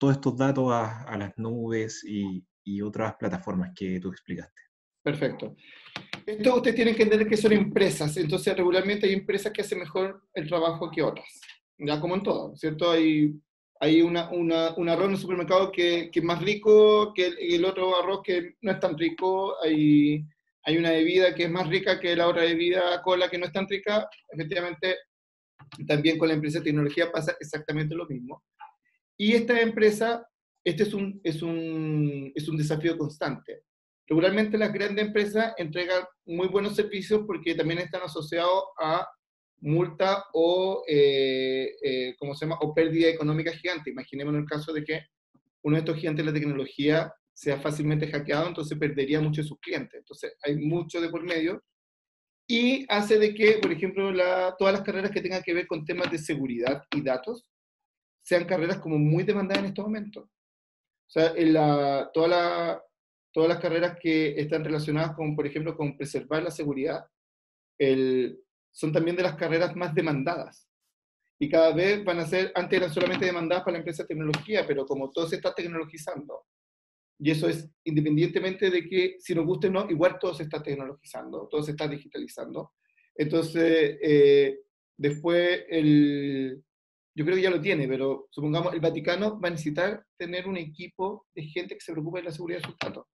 Speaker 2: estos datos a las nubes y y otras plataformas que tú explicaste.
Speaker 1: Perfecto. Esto ustedes tienen que entender que son empresas, entonces regularmente hay empresas que hacen mejor el trabajo que otras, ya como en todo, ¿cierto? Hay un arroz en el supermercado que es más rico que el otro arroz que no es tan rico, hay una bebida que es más rica que la otra bebida cola que no es tan rica, efectivamente también con la empresa de tecnología pasa exactamente lo mismo. Y esta empresa, este es un desafío constante. Regularmente las grandes empresas entregan muy buenos servicios porque también están asociados a multa o, ¿cómo se llama? O pérdida económica gigante. Imaginemos el caso de que uno de estos gigantes de la tecnología sea fácilmente hackeado, entonces perdería muchos de sus clientes. Entonces hay mucho de por medio y hace de que, por ejemplo, todas las carreras que tengan que ver con temas de seguridad y datos sean carreras como muy demandadas en estos momentos. O sea, todas las carreras que están relacionadas con, por ejemplo, con preservar la seguridad, son también de las carreras más demandadas. Y cada vez van a ser, antes eran solamente demandadas para la empresa de tecnología, pero como todo se está tecnologizando, y eso es independientemente de que si nos guste o no, igual todo se está tecnologizando, todo se está digitalizando. Entonces, después yo creo que ya lo tiene, pero supongamos el Vaticano va a necesitar tener un equipo de gente que se preocupe de la seguridad de sus datos.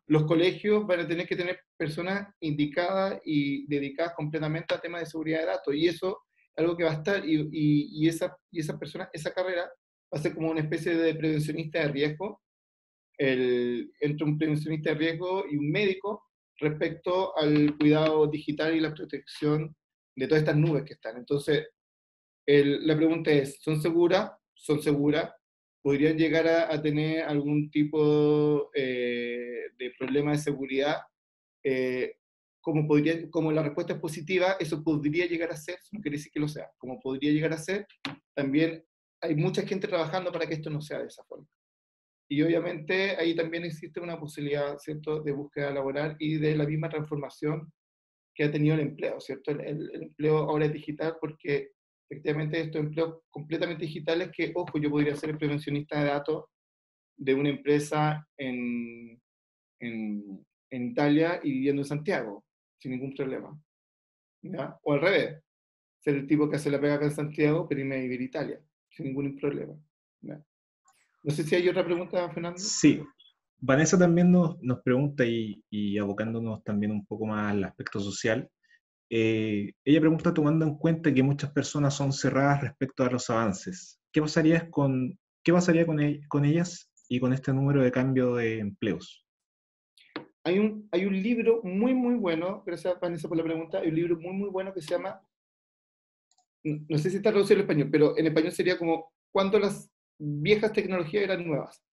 Speaker 1: Los colegios van a tener que tener personas indicadas y dedicadas completamente al tema de seguridad de datos, y eso es algo que va a estar, y esa persona, esa carrera, va a ser como una especie de prevencionista de riesgo, entre un prevencionista de riesgo y un médico respecto al cuidado digital y la protección de todas estas nubes que están. Entonces, la pregunta es, ¿son seguras? ¿Son seguras? ¿Podrían llegar a tener algún tipo de problema de seguridad? Como la respuesta es positiva, eso podría llegar a ser, no quiere decir que lo sea, como podría llegar a ser, también hay mucha gente trabajando para que esto no sea de esa forma. Y obviamente ahí también existe una posibilidad, ¿cierto?, de búsqueda laboral y de la misma transformación que ha tenido el empleo, ¿cierto? El empleo ahora es digital porque efectivamente estos empleos completamente digitales que, ojo, yo podría ser el prevencionista de datos de una empresa en Italia y viviendo en Santiago, sin ningún problema, ¿ya? O al revés, ser el tipo que hace la pega acá en Santiago, pero irme a vivir a Italia, sin ningún problema, ¿ya? No sé si hay otra pregunta, Fernando.
Speaker 2: Sí, Vanessa también nos pregunta y abocándonos también un poco más al aspecto social, ella pregunta tomando en cuenta que muchas personas son cerradas respecto a los avances. ¿Qué pasaría con ellas y con este número de cambio de empleos?
Speaker 1: Hay un libro muy, muy bueno, gracias Vanessa por la pregunta, hay un libro muy, muy bueno que se llama, no sé si está traducido en español, pero en español sería como Cuando las viejas tecnologías eran nuevas.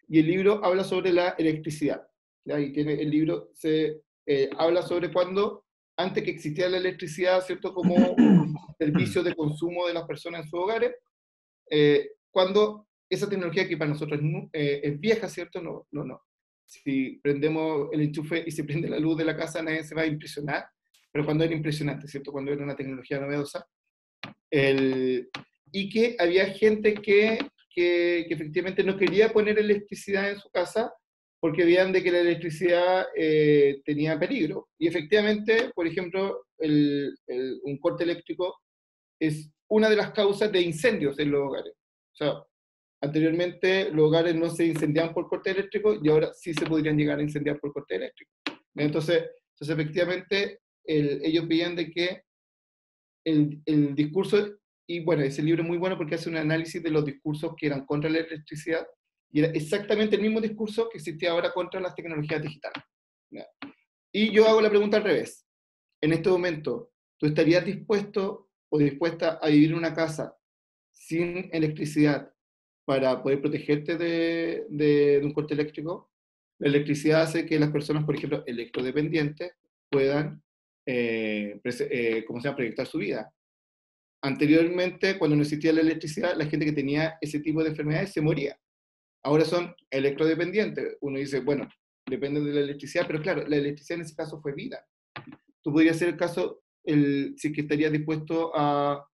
Speaker 1: Y el libro habla sobre la electricidad. ¿Ya? Y el libro habla sobre cuando, antes que existiera la electricidad, ¿cierto? Como un servicio de consumo de las personas en sus hogares, cuando esa tecnología que para nosotros es vieja, ¿cierto? No. Si prendemos el enchufe y se prende la luz de la casa, nadie se va a impresionar, pero cuando era impresionante, ¿cierto? Cuando era una tecnología novedosa. Y que había gente que efectivamente no quería poner electricidad en su casa porque veían de que la electricidad tenía peligro. Y efectivamente, por ejemplo, un corte eléctrico es una de las causas de incendios en los hogares. O sea, anteriormente los hogares no se incendiaban por corte eléctrico y ahora sí se podrían llegar a incendiar por corte eléctrico. Entonces efectivamente, ellos veían de que el discurso, y bueno, ese libro es muy bueno porque hace un análisis de los discursos que eran contra la electricidad, y era exactamente el mismo discurso que existía ahora contra las tecnologías digitales. ¿Ya? Y yo hago la pregunta al revés. En este momento, ¿tú estarías dispuesto o dispuesta a vivir en una casa sin electricidad para poder protegerte de un corte eléctrico? La electricidad hace que las personas, por ejemplo, electrodependientes, puedan ¿cómo se llama?, proyectar su vida. Anteriormente, cuando no existía la electricidad, la gente que tenía ese tipo de enfermedades se moría. Ahora son electrodependientes. Uno dice, bueno, depende de la electricidad, pero claro, la electricidad en ese caso fue vida. Tú podrías ser el caso, si que estarías dispuesto a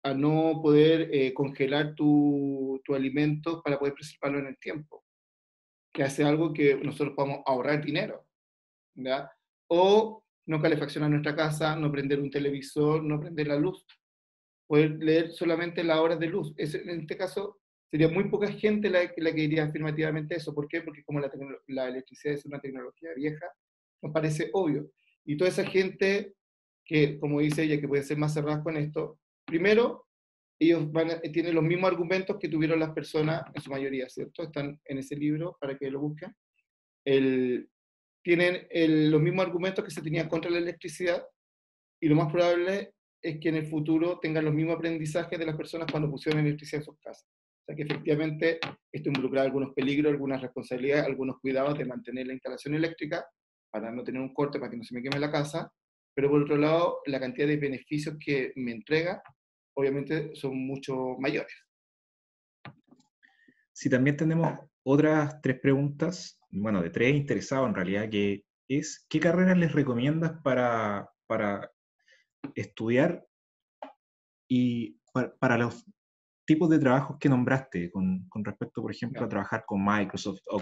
Speaker 1: a no poder congelar tu alimento para poder preservarlo en el tiempo, que hace algo que nosotros podamos ahorrar dinero, ¿ya? O no calefaccionar nuestra casa, no prender un televisor, no prender la luz, poder leer solamente las horas de luz. En este caso, sería muy poca gente la que diría afirmativamente eso. ¿Por qué? Porque como la electricidad es una tecnología vieja, nos parece obvio. Y toda esa gente que, como dice ella, que puede ser más cerrada con esto, primero, ellos tienen los mismos argumentos que tuvieron las personas, en su mayoría, ¿cierto? Están en ese libro para que lo busquen. Tienen los mismos argumentos que se tenían contra la electricidad, y lo más probable es que en el futuro tengan los mismos aprendizajes de las personas cuando pusieron electricidad en sus casas. O sea que efectivamente esto involucra algunos peligros, algunas responsabilidades, algunos cuidados de mantener la instalación eléctrica para no tener un corte, para que no se me queme la casa, pero por otro lado, la cantidad de beneficios que me entrega, obviamente, son mucho mayores.
Speaker 2: Sí, también tenemos otras 3 preguntas, bueno, de 3 interesados en realidad, que es, ¿qué carreras les recomiendas para estudiar y para los tipos de trabajos que nombraste, con respecto, por ejemplo, a trabajar con Microsoft o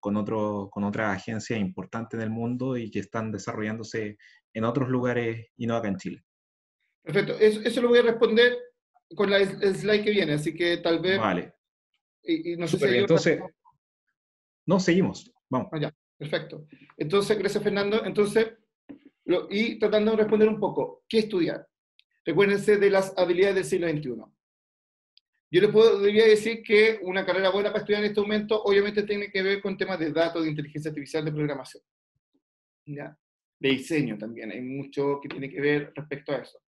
Speaker 2: con otras agencias importantes en el mundo y que están desarrollándose en otros lugares y no acá en Chile?
Speaker 1: Perfecto, eso lo voy a responder con la slide que viene, así que tal vez,
Speaker 2: Vale.
Speaker 1: y no sé
Speaker 2: Súper
Speaker 1: si
Speaker 2: bien.
Speaker 1: hay otra.
Speaker 2: Entonces, no, seguimos. Vamos.
Speaker 1: Ya, perfecto. Entonces, gracias Fernando. Entonces, y tratando de responder un poco, ¿qué estudiar? Recuérdense de las habilidades del siglo XXI. Yo les podría decir que una carrera buena para estudiar en este momento obviamente tiene que ver con temas de datos, de inteligencia artificial, de programación, ¿ya? De diseño también, hay mucho que tiene que ver respecto a eso.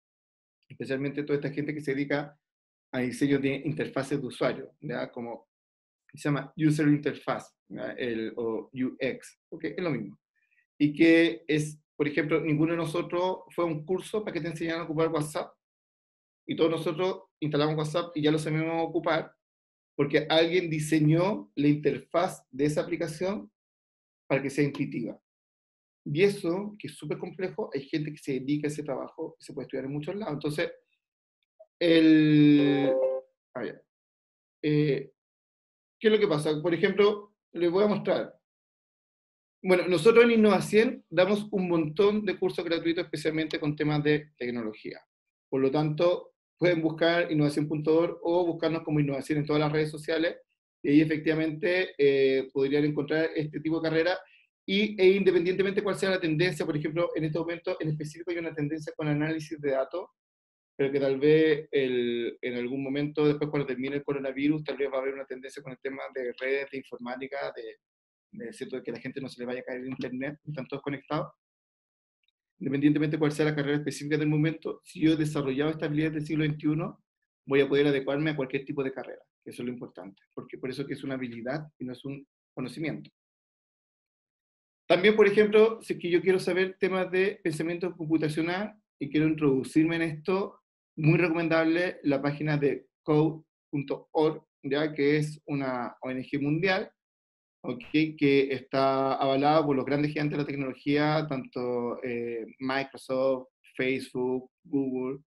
Speaker 1: Especialmente toda esta gente que se dedica a diseño de interfaces de usuario, ¿ya? Como se llama User Interface, o UX, porque es lo mismo. Y que es, por ejemplo, ninguno de nosotros fue a un curso para que te enseñaran a ocupar WhatsApp, y todos nosotros instalamos WhatsApp y ya lo sabemos ocupar, porque alguien diseñó la interfaz de esa aplicación para que sea intuitiva. Y eso, que es súper complejo, hay gente que se dedica a ese trabajo y se puede estudiar en muchos lados. Entonces, ¿qué es lo que pasa? Por ejemplo, les voy a mostrar. Bueno, nosotros en Innovación damos un montón de cursos gratuitos, especialmente con temas de tecnología. Por lo tanto, pueden buscar innovación.org o buscarnos como Innovación en todas las redes sociales, y ahí efectivamente podrían encontrar este tipo de carrera, e independientemente cuál sea la tendencia. Por ejemplo, en este momento en específico hay una tendencia con análisis de datos, pero que tal vez en algún momento, después cuando termine el coronavirus, tal vez va a haber una tendencia con el tema de redes, de informática, de cierto, de que a la gente no se le vaya a caer el internet, están todos conectados. Independientemente de cuál sea la carrera específica del momento, si yo he desarrollado esta habilidad del siglo XXI, voy a poder adecuarme a cualquier tipo de carrera. Eso es lo importante, porque por eso que es una habilidad y no es un conocimiento. También, por ejemplo, si es que yo quiero saber temas de pensamiento computacional y quiero introducirme en esto, muy recomendable la página de code.org, ya que es una ONG mundial, okay, que está avalada por los grandes gigantes de la tecnología, tanto Microsoft, Facebook, Google,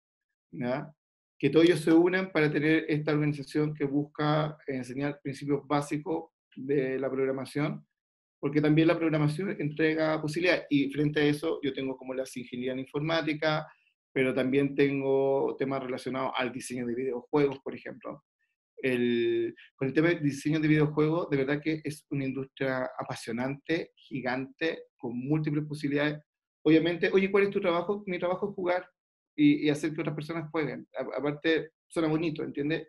Speaker 1: ¿ya? Que todos ellos se unen para tener esta organización que busca enseñar principios básicos de la programación, porque también la programación entrega posibilidades, y frente a eso yo tengo como la ingeniería en informática, pero también tengo temas relacionados al diseño de videojuegos, por ejemplo. Con el tema de diseño de videojuegos, de verdad que es una industria apasionante, gigante, con múltiples posibilidades. Obviamente, oye, ¿cuál es tu trabajo? Mi trabajo es jugar y hacer que otras personas jueguen. Aparte, suena bonito, ¿entiendes?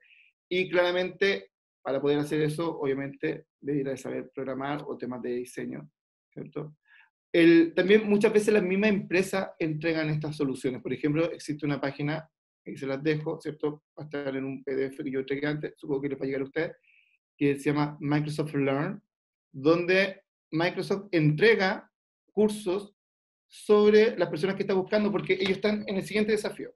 Speaker 1: Y claramente, para poder hacer eso, obviamente, debería saber programar o temas de diseño, ¿cierto? También muchas veces las mismas empresas entregan estas soluciones. Por ejemplo, existe una página, y se las dejo, ¿cierto? Va a estar en un PDF que yo entregué antes, supongo que les va a llegar a ustedes, que se llama Microsoft Learn, donde Microsoft entrega cursos sobre las personas que están buscando, porque ellos están en el siguiente desafío.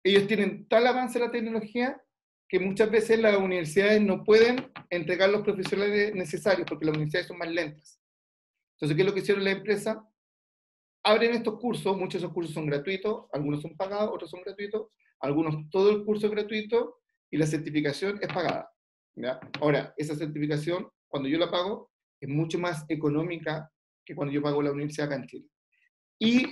Speaker 1: Ellos tienen tal avance en la tecnología que muchas veces las universidades no pueden entregar los profesionales necesarios, porque las universidades son más lentas. Entonces, ¿qué es lo que hicieron la empresa? Abren estos cursos, muchos de esos cursos son gratuitos, algunos son pagados, otros son gratuitos, algunos todo el curso es gratuito y la certificación es pagada. ¿Ya? Ahora, esa certificación, cuando yo la pago, es mucho más económica que cuando yo pago la universidad acá en Chile. Y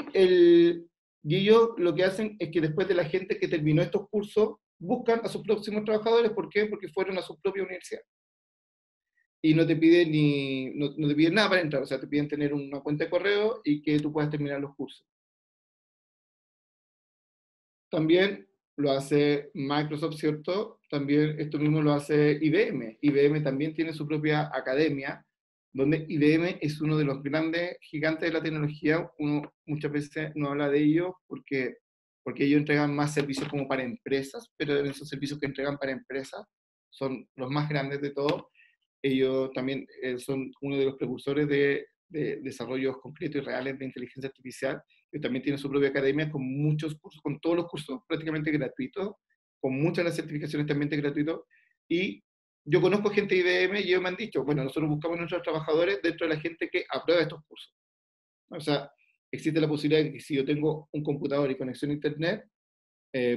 Speaker 1: ellos lo que hacen es que después de la gente que terminó estos cursos, buscan a sus próximos trabajadores. ¿Por qué? Porque fueron a su propia universidad. Y no te piden, no te piden nada para entrar, o sea, te piden tener una cuenta de correo y que tú puedas terminar los cursos. También lo hace Microsoft, ¿cierto? También esto mismo lo hace IBM. IBM también tiene su propia academia, donde IBM es uno de los grandes gigantes de la tecnología. Uno muchas veces no habla de ellos porque ellos entregan más servicios como para empresas, pero en esos servicios que entregan para empresas son los más grandes de todos. Ellos también son uno de los precursores de desarrollos concretos y reales de inteligencia artificial. Ellos también tienen su propia academia con muchos cursos, con todos los cursos prácticamente gratuitos, con muchas de las certificaciones también gratuitos. Y yo conozco gente de IBM y ellos me han dicho, bueno, nosotros buscamos a nuestros trabajadores dentro de la gente que aprueba estos cursos. O sea, existe la posibilidad de que si yo tengo un computador y conexión a Internet,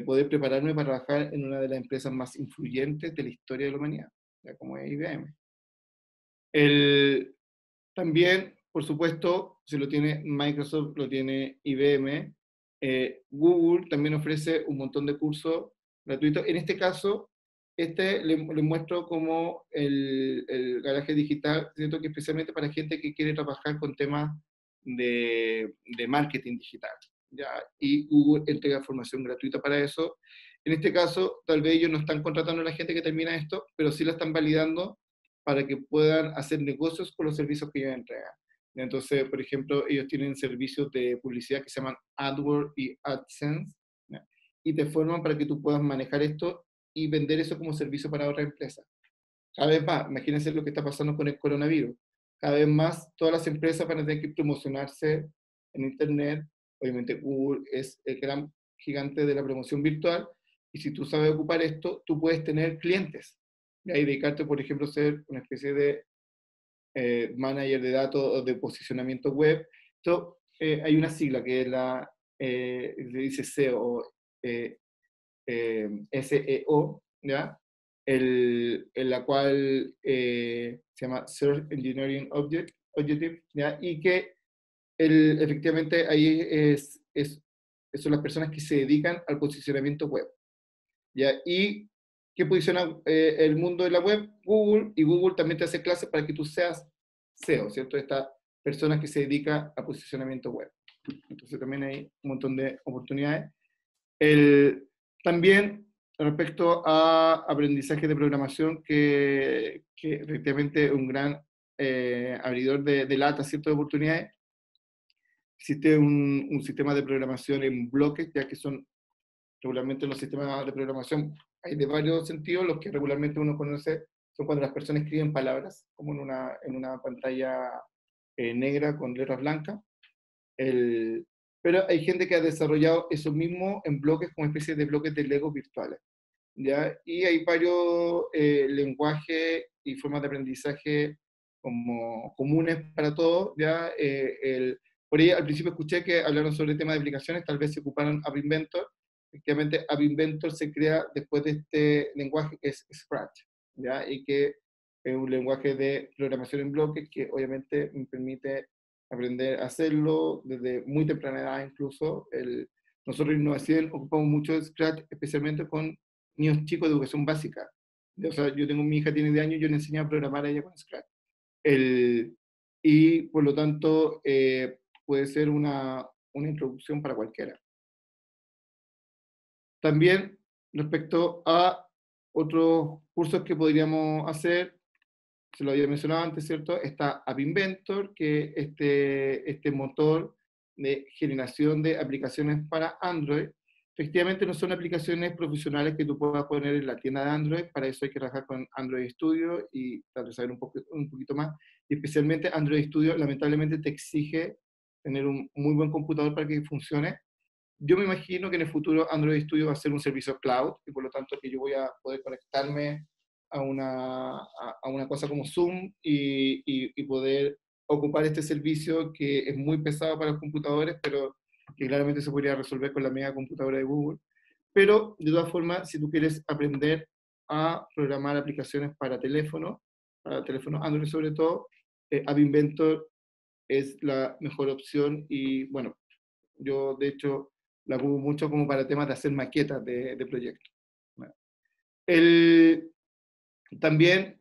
Speaker 1: poder prepararme para trabajar en una de las empresas más influyentes de la historia de la humanidad, ya como es IBM. También, por supuesto, se lo tiene Microsoft, lo tiene IBM. Google también ofrece un montón de cursos gratuitos. En este caso, le muestro como el garaje digital, ¿cierto? Que especialmente para gente que quiere trabajar con temas de marketing digital, ¿ya? Y Google entrega formación gratuita para eso. En este caso, tal vez ellos no están contratando a la gente que termina esto, pero sí la están validando para que puedan hacer negocios con los servicios que ellos entregan. Entonces, por ejemplo, ellos tienen servicios de publicidad que se llaman AdWords y AdSense, ¿ya? Y te forman para que tú puedas manejar esto y vender eso como servicio para otras empresas. Cada vez más, imagínense lo que está pasando con el coronavirus. Cada vez más todas las empresas van a tener que promocionarse en Internet. Obviamente Google es el gran gigante de la promoción virtual, y si tú sabes ocupar esto, tú puedes tener clientes. Y ahí dedicarte, por ejemplo, a ser una especie de manager de datos o de posicionamiento web. Esto, hay una sigla que es se dice SEO, SEO, ¿ya? En la cual se llama Search Engineering Objective, ¿ya? Y que efectivamente ahí son las personas que se dedican al posicionamiento web, ¿ya? Y ¿qué posiciona el mundo de la web? Google, y Google también te hace clases para que tú seas SEO, ¿cierto? Esta persona que se dedica a posicionamiento web. Entonces también hay un montón de oportunidades. También respecto a aprendizaje de programación, que efectivamente es un gran abridor de latas, ¿cierto? De oportunidades. Existe un sistema de programación en bloques, ya que son regularmente los sistemas de programación, hay de varios sentidos. Los que regularmente uno conoce son cuando las personas escriben palabras, como en una pantalla negra con letras blancas. Pero hay gente que ha desarrollado eso mismo en bloques, como especies de bloques de Lego virtuales, ¿ya? Y hay varios lenguajes y formas de aprendizaje como comunes para todos, ¿ya? Por ahí al principio escuché que hablaron sobre el tema de aplicaciones, tal vez se ocuparon App Inventor. Efectivamente, App Inventor se crea después de este lenguaje que es Scratch, ¿ya? Y que es un lenguaje de programación en bloques que obviamente me permite aprender a hacerlo desde muy temprana edad incluso. Nosotros en Innovación ocupamos mucho Scratch, especialmente con niños chicos de educación básica. O sea, yo tengo mi hija, tiene 10 años, yo le enseño a programar a ella con Scratch. Y por lo tanto, puede ser una introducción para cualquiera. También, respecto a otros cursos que podríamos hacer, se lo había mencionado antes, ¿cierto? Está App Inventor, que es este motor de generación de aplicaciones para Android. Efectivamente, no son aplicaciones profesionales que tú puedas poner en la tienda de Android. Para eso hay que trabajar con Android Studio y tal vez saber un poquito más. Y especialmente Android Studio, lamentablemente, te exige tener un muy buen computador para que funcione. Yo me imagino que en el futuro Android Studio va a ser un servicio cloud, y por lo tanto que yo voy a poder conectarme a una cosa como Zoom y poder ocupar este servicio que es muy pesado para los computadores, pero que claramente se podría resolver con la mega computadora de Google. pero de todas formas, si tú quieres aprender a programar aplicaciones para teléfono Android sobre todo, App Inventor es la mejor opción y bueno, yo de hecho la ocupo mucho como para temas de hacer maquetas de proyectos. Bueno, también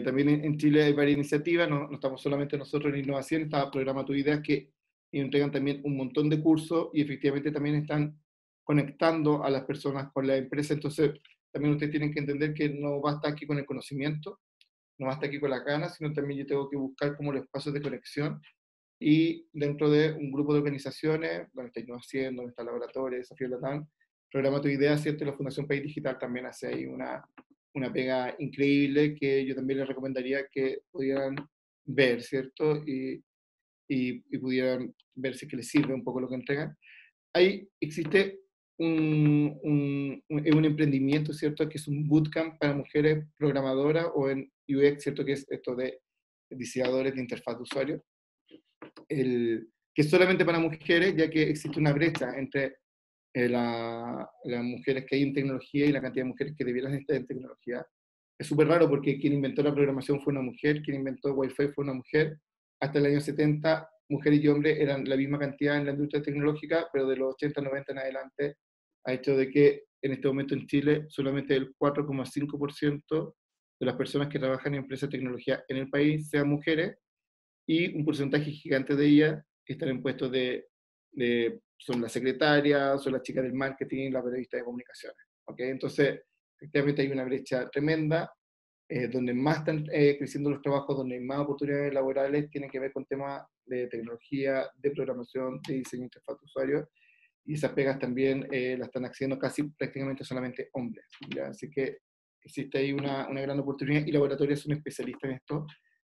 Speaker 1: también en Chile hay varias iniciativas, no estamos solamente nosotros en innovación, está Programa Tu Ideas que entregan también un montón de cursos y efectivamente también están conectando a las personas con la empresa, entonces también ustedes tienen que entender que no basta aquí con el conocimiento, no basta aquí con las ganas, sino también yo tengo que buscar como los espacios de conexión y dentro de un grupo de organizaciones, donde está Innovación, donde está el Laboratorio, Desafío Latam, Programa Tu Idea, ¿cierto? La Fundación País Digital también hace ahí una pega increíble que yo también les recomendaría que pudieran ver, ¿cierto? Y pudieran ver si es que les sirve un poco lo que entregan. Ahí existe un emprendimiento, ¿cierto? Que es un bootcamp para mujeres programadoras o en UX, ¿cierto? Que es esto de diseñadores de interfaz de usuario. Que es solamente para mujeres, ya que existe una brecha entre las mujeres que hay en tecnología y la cantidad de mujeres que debieran estar en tecnología. Es súper raro porque quien inventó la programación fue una mujer, quien inventó Wi-Fi fue una mujer. Hasta el año 70, mujeres y hombres eran la misma cantidad en la industria tecnológica, pero de los 80, 90 en adelante ha hecho de que en este momento en Chile solamente el 4,5% de las personas que trabajan en empresas de tecnología en el país sean mujeres, y un porcentaje gigante de ellas están en puestos son las secretarias, son las chicas del marketing, la periodista de comunicaciones. ¿Okay? Entonces, efectivamente hay una brecha tremenda, donde más están creciendo los trabajos, donde hay más oportunidades laborales, tienen que ver con temas de tecnología, de programación, de diseño de interfaz de usuario, y esas pegas también las están accediendo casi prácticamente solamente hombres. ¿Ya? Así que existe ahí una gran oportunidad y Laboratorio es un especialista en esto.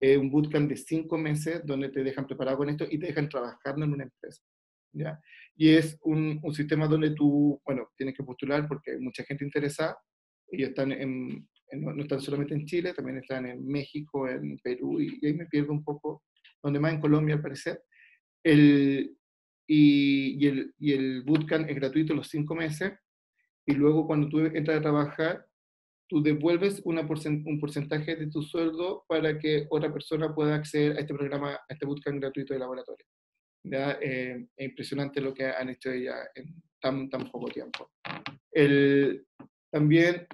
Speaker 1: Un bootcamp de 5 meses donde te dejan preparado con esto y te dejan trabajando en una empresa. ¿Ya? Y es un sistema donde tú, bueno, tienes que postular porque hay mucha gente interesada. Ellos están no están solamente en Chile, también están en México, en Perú, y ahí me pierdo un poco, donde más en Colombia al parecer. Y el bootcamp es gratuito los 5 meses, y luego cuando tú entras a trabajar, tú devuelves un porcentaje de tu sueldo para que otra persona pueda acceder a este programa, a este bootcamp gratuito de laboratorio. ¿Ya? Es impresionante lo que han hecho ya en tan poco tiempo. También,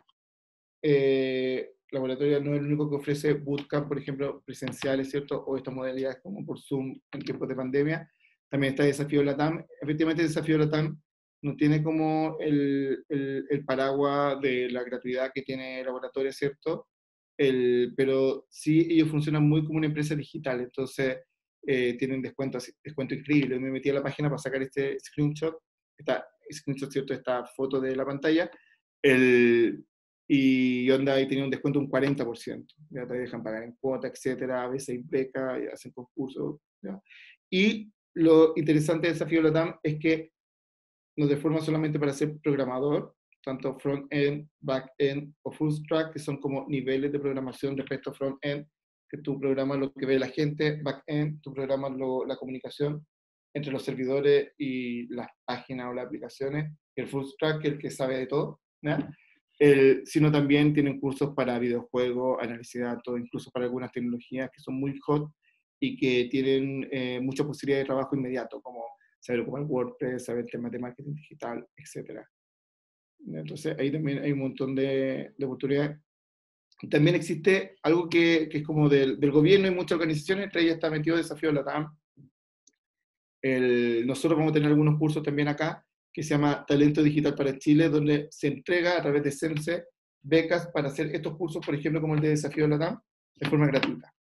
Speaker 1: Laboratorio no es el único que ofrece bootcamp, por ejemplo, presenciales, ¿cierto? O estas modalidades como por Zoom en tiempos de pandemia. También está Desafío Latam. Efectivamente, Desafío Latam no tiene como el paraguas de la gratuidad que tiene el laboratorio, ¿cierto? Pero sí, ellos funcionan muy como una empresa digital, entonces tienen descuento increíble. Me metí a la página para sacar este screenshot, ¿cierto? Esta foto de la pantalla, y onda ahí tenía un descuento de un 40%, ya te dejan pagar en cuota, etcétera, a veces hay beca, y hacen concursos, ¿ya? Y lo interesante de Desafío Latam es que no te forma solamente para ser programador, tanto front-end, back-end o full stack, que son como niveles de programación respecto a front-end, que tú programas lo que ve la gente, back-end, tú programas la comunicación entre los servidores y las páginas o las aplicaciones, y el full stack, el que sabe de todo, ¿ya? Sino también tienen cursos para videojuegos, análisis de datos, incluso para algunas tecnologías que son muy hot y que tienen mucha posibilidad de trabajo inmediato, como saber ocupar WordPress, saber temas de marketing digital, etc. Entonces ahí también hay un montón de oportunidades. También existe algo que es como del gobierno y muchas organizaciones, entre ellas está metido Desafío Latam. Nosotros vamos a tener algunos cursos también acá, que se llama Talento Digital para Chile, donde se entrega a través de CENSE becas para hacer estos cursos, por ejemplo, como el de Desafío Latam, de forma gratuita,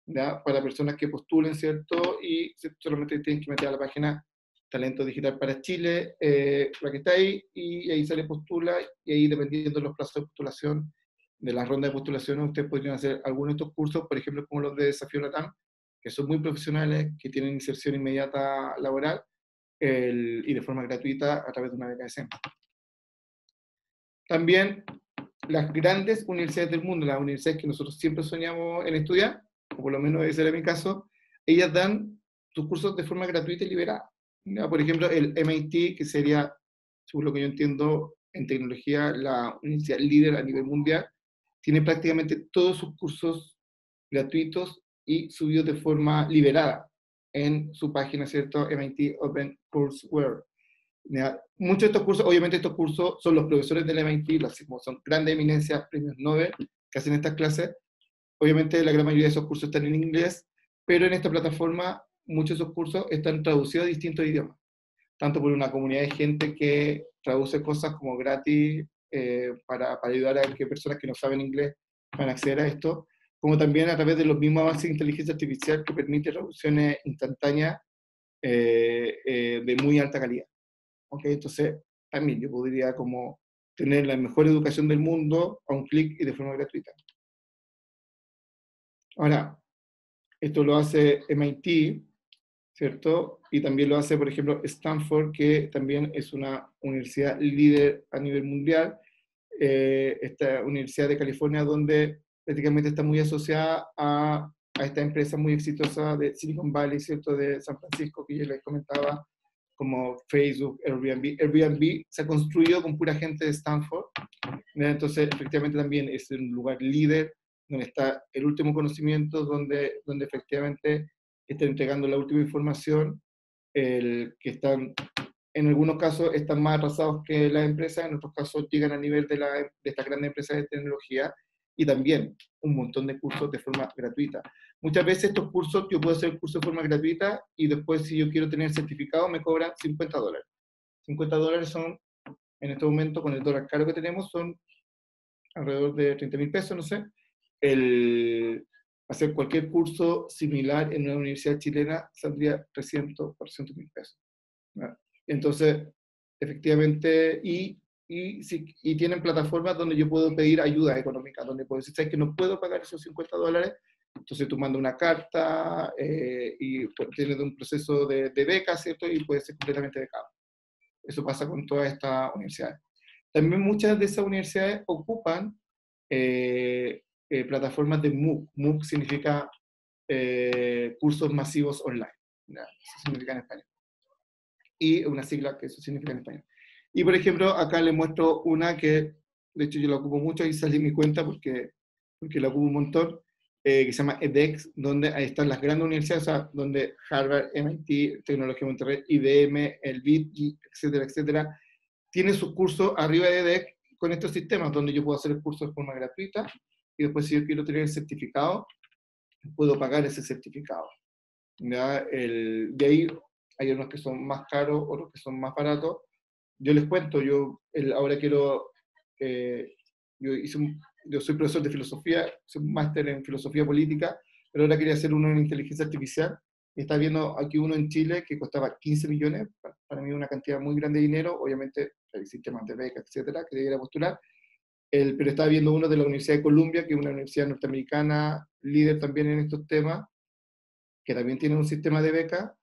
Speaker 1: ¿ya? Para personas que postulen, ¿cierto? Y solamente tienen que meter a la página Talento Digital para Chile, la que está ahí, y ahí sale postula, y ahí dependiendo de los plazos de postulación, de las rondas de postulación, ustedes podrían hacer algunos de estos cursos, por ejemplo, como los de Desafío Latam, que son muy profesionales, que tienen inserción inmediata laboral, y de forma gratuita a través de una beca de CEM. También las grandes universidades del mundo, las universidades que nosotros siempre soñamos en estudiar, o por lo menos ese era mi caso, ellas dan sus cursos de forma gratuita y liberada. ¿Ya? Por ejemplo, el MIT, que sería, según lo que yo entiendo, en tecnología, la universidad líder a nivel mundial, tiene prácticamente todos sus cursos gratuitos y subidos de forma liberada en su página, ¿cierto? MIT Open Courseware. ¿Ya? Muchos de estos cursos, obviamente estos cursos son los profesores del MIT, son grandes eminencias, premios Nobel, que hacen estas clases. Obviamente la gran mayoría de esos cursos están en inglés, pero en esta plataforma muchos de esos cursos están traducidos a distintos idiomas, tanto por una comunidad de gente que traduce cosas como gratis para ayudar a que personas que no saben inglés puedan acceder a esto, como también a través de los mismos avances de inteligencia artificial que permite traducciones instantáneas de muy alta calidad. ¿Okay? Entonces, también yo podría como tener la mejor educación del mundo a un clic y de forma gratuita. Ahora, esto lo hace MIT, ¿cierto? Y también lo hace, por ejemplo, Stanford, que también es una universidad líder a nivel mundial. Esta Universidad de California, donde prácticamente está muy asociada a esta empresa muy exitosa de Silicon Valley, ¿cierto? De San Francisco, que yo les comentaba, como Facebook, Airbnb. Airbnb se ha construido con pura gente de Stanford, ¿no? Entonces efectivamente también es un lugar líder, donde está el último conocimiento, donde efectivamente están entregando la última información, que están, en algunos casos están más atrasados que las empresas, en otros casos llegan a nivel de estas grandes empresas de tecnología, y también un montón de cursos de forma gratuita. Muchas veces estos cursos, yo puedo hacer el curso de forma gratuita, y después si yo quiero tener certificado me cobran $50. $50 son, en este momento, con el dólar caro que tenemos, son alrededor de 30.000 pesos, no sé. Hacer cualquier curso similar en una universidad chilena saldría 300, 400.000 pesos. ¿No? Entonces, efectivamente, y tienen plataformas donde yo puedo pedir ayuda económica, donde puedo decir, ¿sabes que no puedo pagar esos $50? Entonces tú mandas una carta y pues, tienes un proceso de beca, ¿cierto? Y puede ser completamente becado. Eso pasa con todas estas universidades. También muchas de esas universidades ocupan plataformas de MOOC. MOOC significa cursos masivos online. ¿Ya? Eso significa en español. Y una sigla que eso significa en español. Y por ejemplo, acá les muestro una que, de hecho yo la ocupo mucho y salí en mi cuenta porque la ocupo un montón, que se llama edX, donde ahí están las grandes universidades, o sea, donde Harvard, MIT, Tecnología de Monterrey, IBM, el BIT, etcétera, etcétera, tiene sus cursos arriba de edX con estos sistemas, donde yo puedo hacer el curso de forma gratuita, y después si yo quiero tener el certificado, puedo pagar ese certificado. ¿Ya? De ahí hay unos que son más caros, otros que son más baratos. Yo les cuento, ahora quiero, yo soy profesor de filosofía, soy un máster en filosofía política, pero ahora quería hacer uno en inteligencia artificial. Está viendo aquí uno en Chile que costaba 15 millones, para mí una cantidad muy grande de dinero, obviamente hay sistemas de beca, etcétera, que debería postular. Pero estaba viendo uno de la Universidad de Columbia, que es una universidad norteamericana, líder también en estos temas, que también tiene un sistema de beca,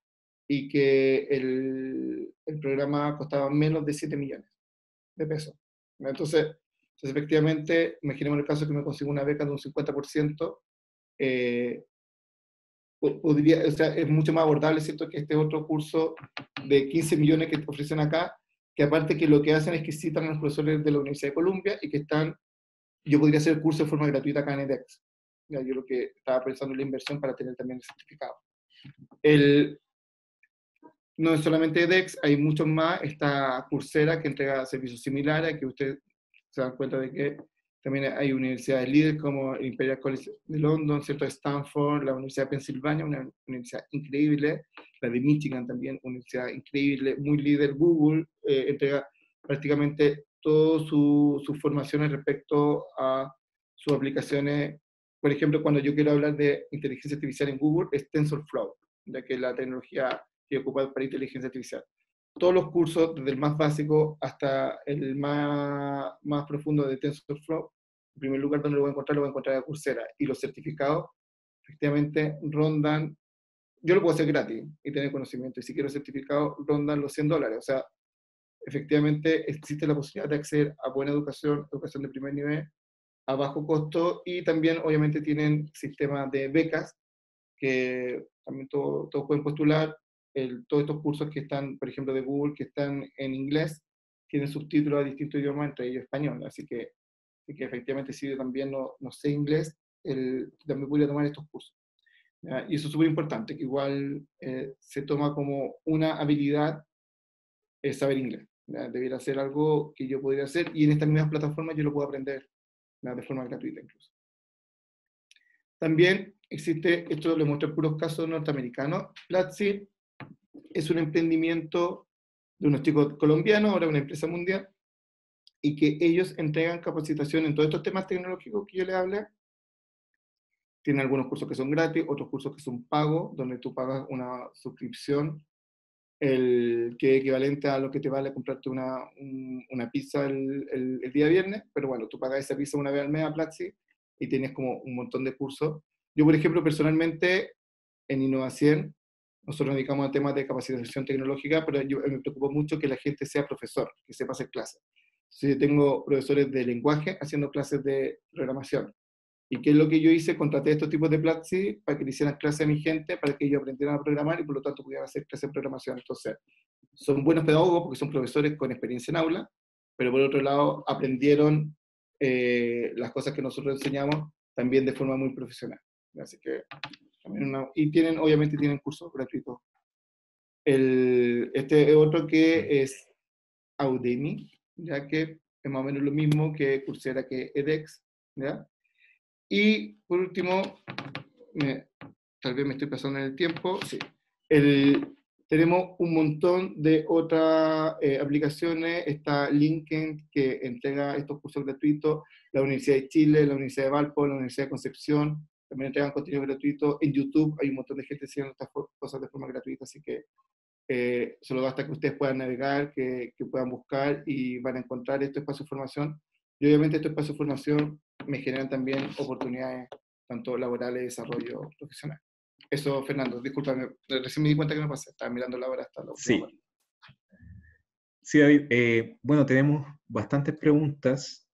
Speaker 1: y que el programa costaba menos de 7 millones de pesos. Entonces efectivamente, imaginemos el caso que me consigo una beca de un 50%, podría, o sea, es mucho más abordable, ¿cierto?, que este otro curso de 15 millones que te ofrecen acá, que aparte que lo que hacen es que citan a los profesores de la Universidad de Columbia y que yo podría hacer el curso de forma gratuita acá en edX. Ya, yo lo que estaba pensando en la inversión para tener también el certificado. No es solamente edX, hay muchos más. Está Coursera, que entrega servicios similares, que ustedes se dan cuenta de que también hay universidades líderes como el Imperial College de London, ¿cierto? Stanford, la Universidad de Pensilvania, una universidad increíble, la de Michigan también, una universidad increíble, muy líder. Google entrega prácticamente todas sus formaciones respecto a sus aplicaciones. Por ejemplo, cuando yo quiero hablar de inteligencia artificial en Google, es TensorFlow, ya que la tecnología que ocupa para inteligencia artificial. Todos los cursos, desde el más básico hasta el más profundo de TensorFlow, en primer lugar donde lo voy a encontrar a Coursera. Y los certificados, efectivamente, rondan, yo lo puedo hacer gratis y tener conocimiento, y si quiero certificado, rondan los $100. O sea, efectivamente existe la posibilidad de acceder a buena educación de primer nivel, a bajo costo, y también obviamente tienen sistemas de becas, que también todos pueden postular. Todos estos cursos que están, por ejemplo, de Google, que están en inglés, tiene subtítulos a distintos idiomas, entre ellos español, así que efectivamente si yo también no sé inglés, también podría tomar estos cursos. ¿Ya? Y eso es súper importante, que igual se toma como una habilidad saber inglés. ¿Ya? Debiera ser algo que yo podría hacer, y en estas mismas plataformas yo lo puedo aprender, ¿ya? De forma gratuita incluso. También existe, esto lo muestro en puros casos norteamericanos, Platzi es un emprendimiento de unos chicos colombianos, ahora una empresa mundial, y que ellos entregan capacitación en todos estos temas tecnológicos que yo les hablé. Tienen algunos cursos que son gratis, otros cursos que son pagos, donde tú pagas una suscripción, que es equivalente a lo que te vale comprarte una pizza el día viernes, pero bueno, tú pagas esa pizza una vez al mes a Platzi y tienes como un montón de cursos. Yo, por ejemplo, personalmente, en Innovación, nosotros nos dedicamos a temas de capacitación tecnológica, pero yo me preocupo mucho que la gente sea profesor, que sepa hacer clases. Entonces, yo tengo profesores de lenguaje haciendo clases de programación. ¿Y qué es lo que yo hice? Contraté a estos tipos de Platzi para que le hicieran clases a mi gente, para que ellos aprendieran a programar y por lo tanto pudieran hacer clases de programación. Entonces, son buenos pedagogos porque son profesores con experiencia en aula, pero por otro lado aprendieron las cosas que nosotros enseñamos también de forma muy profesional. Así que, también obviamente tienen cursos gratuitos. Este es otro que es Udemy, ya que es más o menos lo mismo que Coursera, que edX, ¿ya? Y por último, tal vez me estoy pasando en el tiempo, sí. Tenemos un montón de otras aplicaciones. Está LinkedIn, que entrega estos cursos gratuitos, la Universidad de Chile, la Universidad de Valpo, la Universidad de Concepción, también entregan contenido gratuito. En YouTube hay un montón de gente haciendo estas cosas de forma gratuita, así que solo basta que ustedes puedan navegar, que puedan buscar y van a encontrar este espacio de formación. Y obviamente estos espacios de formación me generan también oportunidades, tanto laborales y desarrollo profesional. Eso, Fernando, discúlpame, recién me di cuenta que me pasé, estaba mirando la hora hasta la última parte.
Speaker 2: Sí, David, bueno, tenemos bastantes preguntas.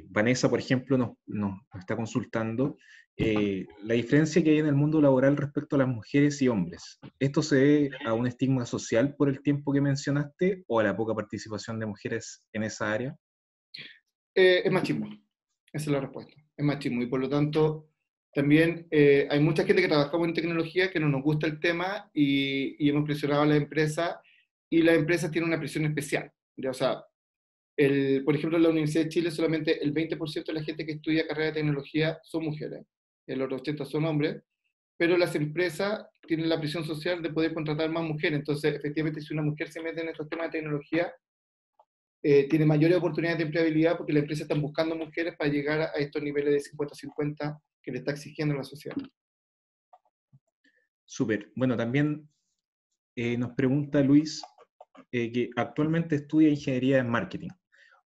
Speaker 2: Vanessa, por ejemplo, nos está consultando la diferencia que hay en el mundo laboral respecto a las mujeres y hombres. ¿Esto se debe a un estigma social por el tiempo que mencionaste o a la poca participación de mujeres en esa área?
Speaker 1: Es machismo, esa es la respuesta, es machismo, y por lo tanto también hay mucha gente que trabajamos en tecnología que no nos gusta el tema y hemos presionado a la empresa, y la empresa tiene una presión especial. ¿Ya? O sea, por ejemplo, en la Universidad de Chile solamente el 20% de la gente que estudia carrera de tecnología son mujeres, el otro 80% son hombres, pero las empresas tienen la presión social de poder contratar más mujeres. Entonces, efectivamente, si una mujer se mete en estos temas de tecnología, tiene mayores oportunidades de empleabilidad porque las empresas están buscando mujeres para llegar a estos niveles de 50-50 que le está exigiendo la sociedad.
Speaker 2: Súper. Bueno, también nos pregunta Luis, que actualmente estudia ingeniería en marketing.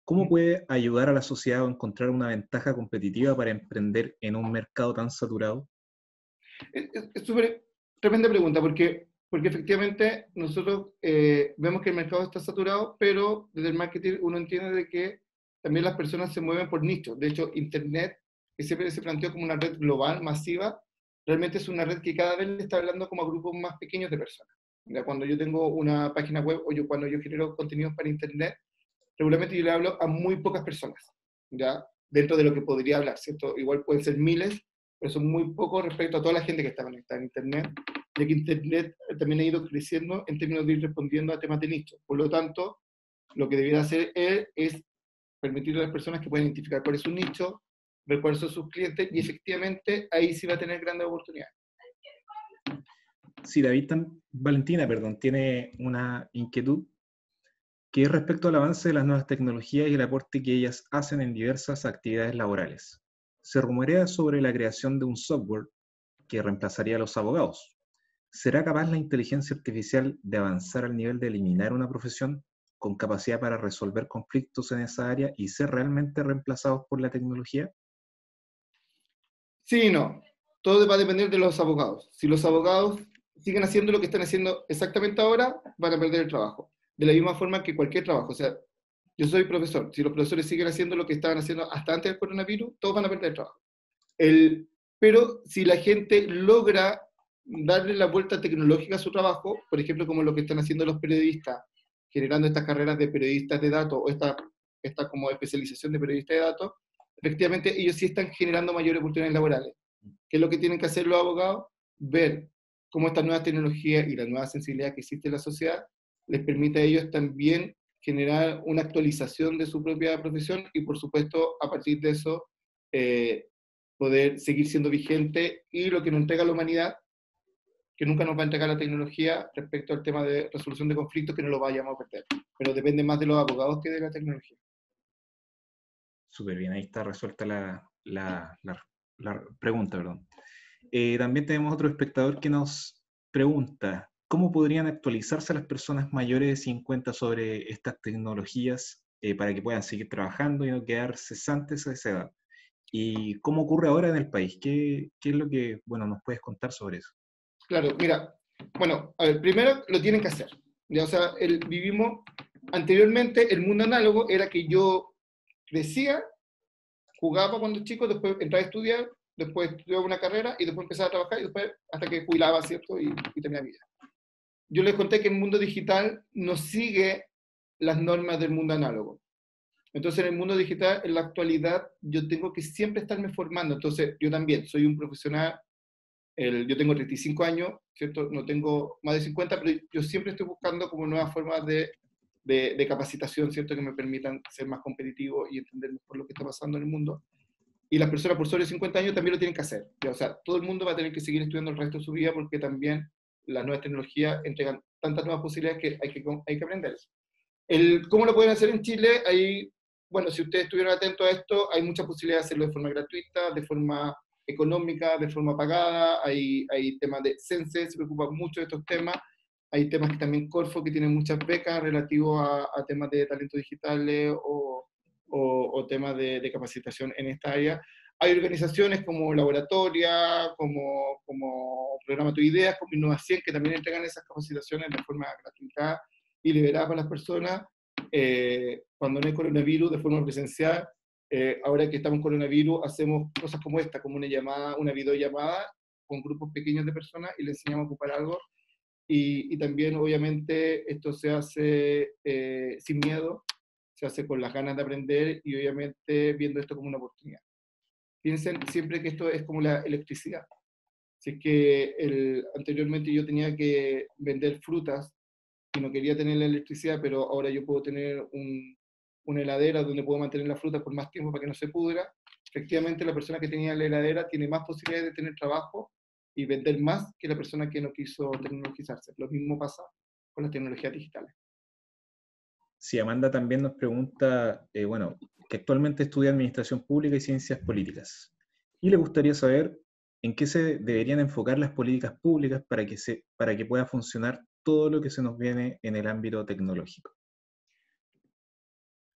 Speaker 2: ¿Cómo puede ayudar a la sociedad a encontrar una ventaja competitiva para emprender en un mercado tan saturado?
Speaker 1: Es súper tremenda pregunta, porque efectivamente nosotros vemos que el mercado está saturado, pero desde el marketing uno entiende de que también las personas se mueven por nichos. De hecho, Internet, que siempre se planteó como una red global, masiva, realmente es una red que cada vez le está hablando como a grupos más pequeños de personas. Mira, cuando yo tengo una página web o cuando yo genero contenidos para Internet, regularmente yo le hablo a muy pocas personas, ¿ya? Dentro de lo que podría hablar, ¿cierto? Igual pueden ser miles, pero son muy pocos respecto a toda la gente que está conectada en Internet, ya que Internet también ha ido creciendo en términos de ir respondiendo a temas de nicho. Por lo tanto, lo que debiera hacer es permitirle a las personas que puedan identificar cuál es su nicho, ver cuáles son sus clientes, y efectivamente ahí sí va a tener grandes oportunidades.
Speaker 2: Sí, Valentina, tiene una inquietud que es respecto al avance de las nuevas tecnologías y el aporte que ellas hacen en diversas actividades laborales. Se rumorea sobre la creación de un software que reemplazaría a los abogados. ¿Será capaz la inteligencia artificial de avanzar al nivel de eliminar una profesión con capacidad para resolver conflictos en esa área y ser realmente reemplazados por la tecnología?
Speaker 1: Sí y no. Todo va a depender de los abogados. Si los abogados siguen haciendo lo que están haciendo exactamente ahora, van a perder el trabajo. De la misma forma que cualquier trabajo. O sea, yo soy profesor. Si los profesores siguen haciendo lo que estaban haciendo hasta antes del coronavirus, todos van a perder el trabajo. Pero si la gente logra darle la vuelta tecnológica a su trabajo, por ejemplo, como lo que están haciendo los periodistas, generando estas carreras de periodistas de datos o esta como especialización de periodistas de datos, efectivamente ellos sí están generando mayores oportunidades laborales. ¿Qué es lo que tienen que hacer los abogados? Ver cómo estas nuevas tecnologías y la nueva sensibilidad que existe en la sociedad les permite a ellos también generar una actualización de su propia profesión y, por supuesto, a partir de eso, poder seguir siendo vigente y lo que nos entrega la humanidad, que nunca nos va a entregar la tecnología respecto al tema de resolución de conflictos, que no lo vayamos a perder. Pero depende más de los abogados que de la tecnología.
Speaker 2: Súper bien, ahí está resuelta la pregunta, perdón. También tenemos otro espectador que nos pregunta, ¿cómo podrían actualizarse las personas mayores de 50 sobre estas tecnologías para que puedan seguir trabajando y no quedar cesantes a esa edad? ¿Y cómo ocurre ahora en el país? ¿Qué es lo que, bueno, nos puedes contar sobre eso?
Speaker 1: Claro, mira, bueno, a ver, primero lo tienen que hacer. ¿Ya? O sea, vivimos, anteriormente el mundo análogo era que yo crecía, jugaba cuando chico, después entraba a estudiar, después estudiaba una carrera y después empezaba a trabajar y después hasta que jubilaba, ¿cierto? Y tenía vida. Yo les conté que el mundo digital no sigue las normas del mundo análogo. Entonces, en el mundo digital, en la actualidad, yo tengo que siempre estarme formando. Entonces, yo también soy un profesional, yo tengo 35 años, ¿cierto? No tengo más de 50, pero yo siempre estoy buscando como nuevas formas de capacitación, ¿cierto? Que me permitan ser más competitivo y entender mejor lo que está pasando en el mundo. Y las personas por sobre 50 años también lo tienen que hacer. O sea, todo el mundo va a tener que seguir estudiando el resto de su vida porque también las nuevas tecnologías entregan tantas nuevas posibilidades que hay que aprender eso. ¿Cómo lo pueden hacer en Chile? Bueno, si ustedes estuvieron atentos a esto, hay muchas posibilidades de hacerlo de forma gratuita, de forma económica, de forma pagada. Hay temas de Sense, se preocupa mucho de estos temas. Hay temas que también Corfo, que tiene muchas becas relativos a temas de talentos digitales o temas de capacitación en esta área. Hay organizaciones como Laboratoria, como Programa Tu Ideas, como Innova 100, que también entregan esas capacitaciones de forma gratuita y liberada para las personas. Cuando no hay coronavirus, de forma presencial. Ahora que estamos en coronavirus, hacemos cosas como esta, como una videollamada con grupos pequeños de personas y les enseñamos a ocupar algo. Y también, obviamente, esto se hace sin miedo, se hace con las ganas de aprender y, obviamente, viendo esto como una oportunidad. Piensen siempre que esto es como la electricidad. Si es que anteriormente yo tenía que vender frutas y no quería tener la electricidad, pero ahora yo puedo tener una heladera donde puedo mantener la fruta por más tiempo para que no se pudra. Efectivamente, la persona que tenía la heladera tiene más posibilidades de tener trabajo y vender más que la persona que no quiso tecnologizarse. Lo mismo pasa con las tecnologías digitales.
Speaker 2: Sí, Amanda también nos pregunta, bueno, que actualmente estudia Administración Pública y Ciencias Políticas. Y le gustaría saber en qué se deberían enfocar las políticas públicas para que pueda funcionar todo lo que se nos viene en el ámbito tecnológico.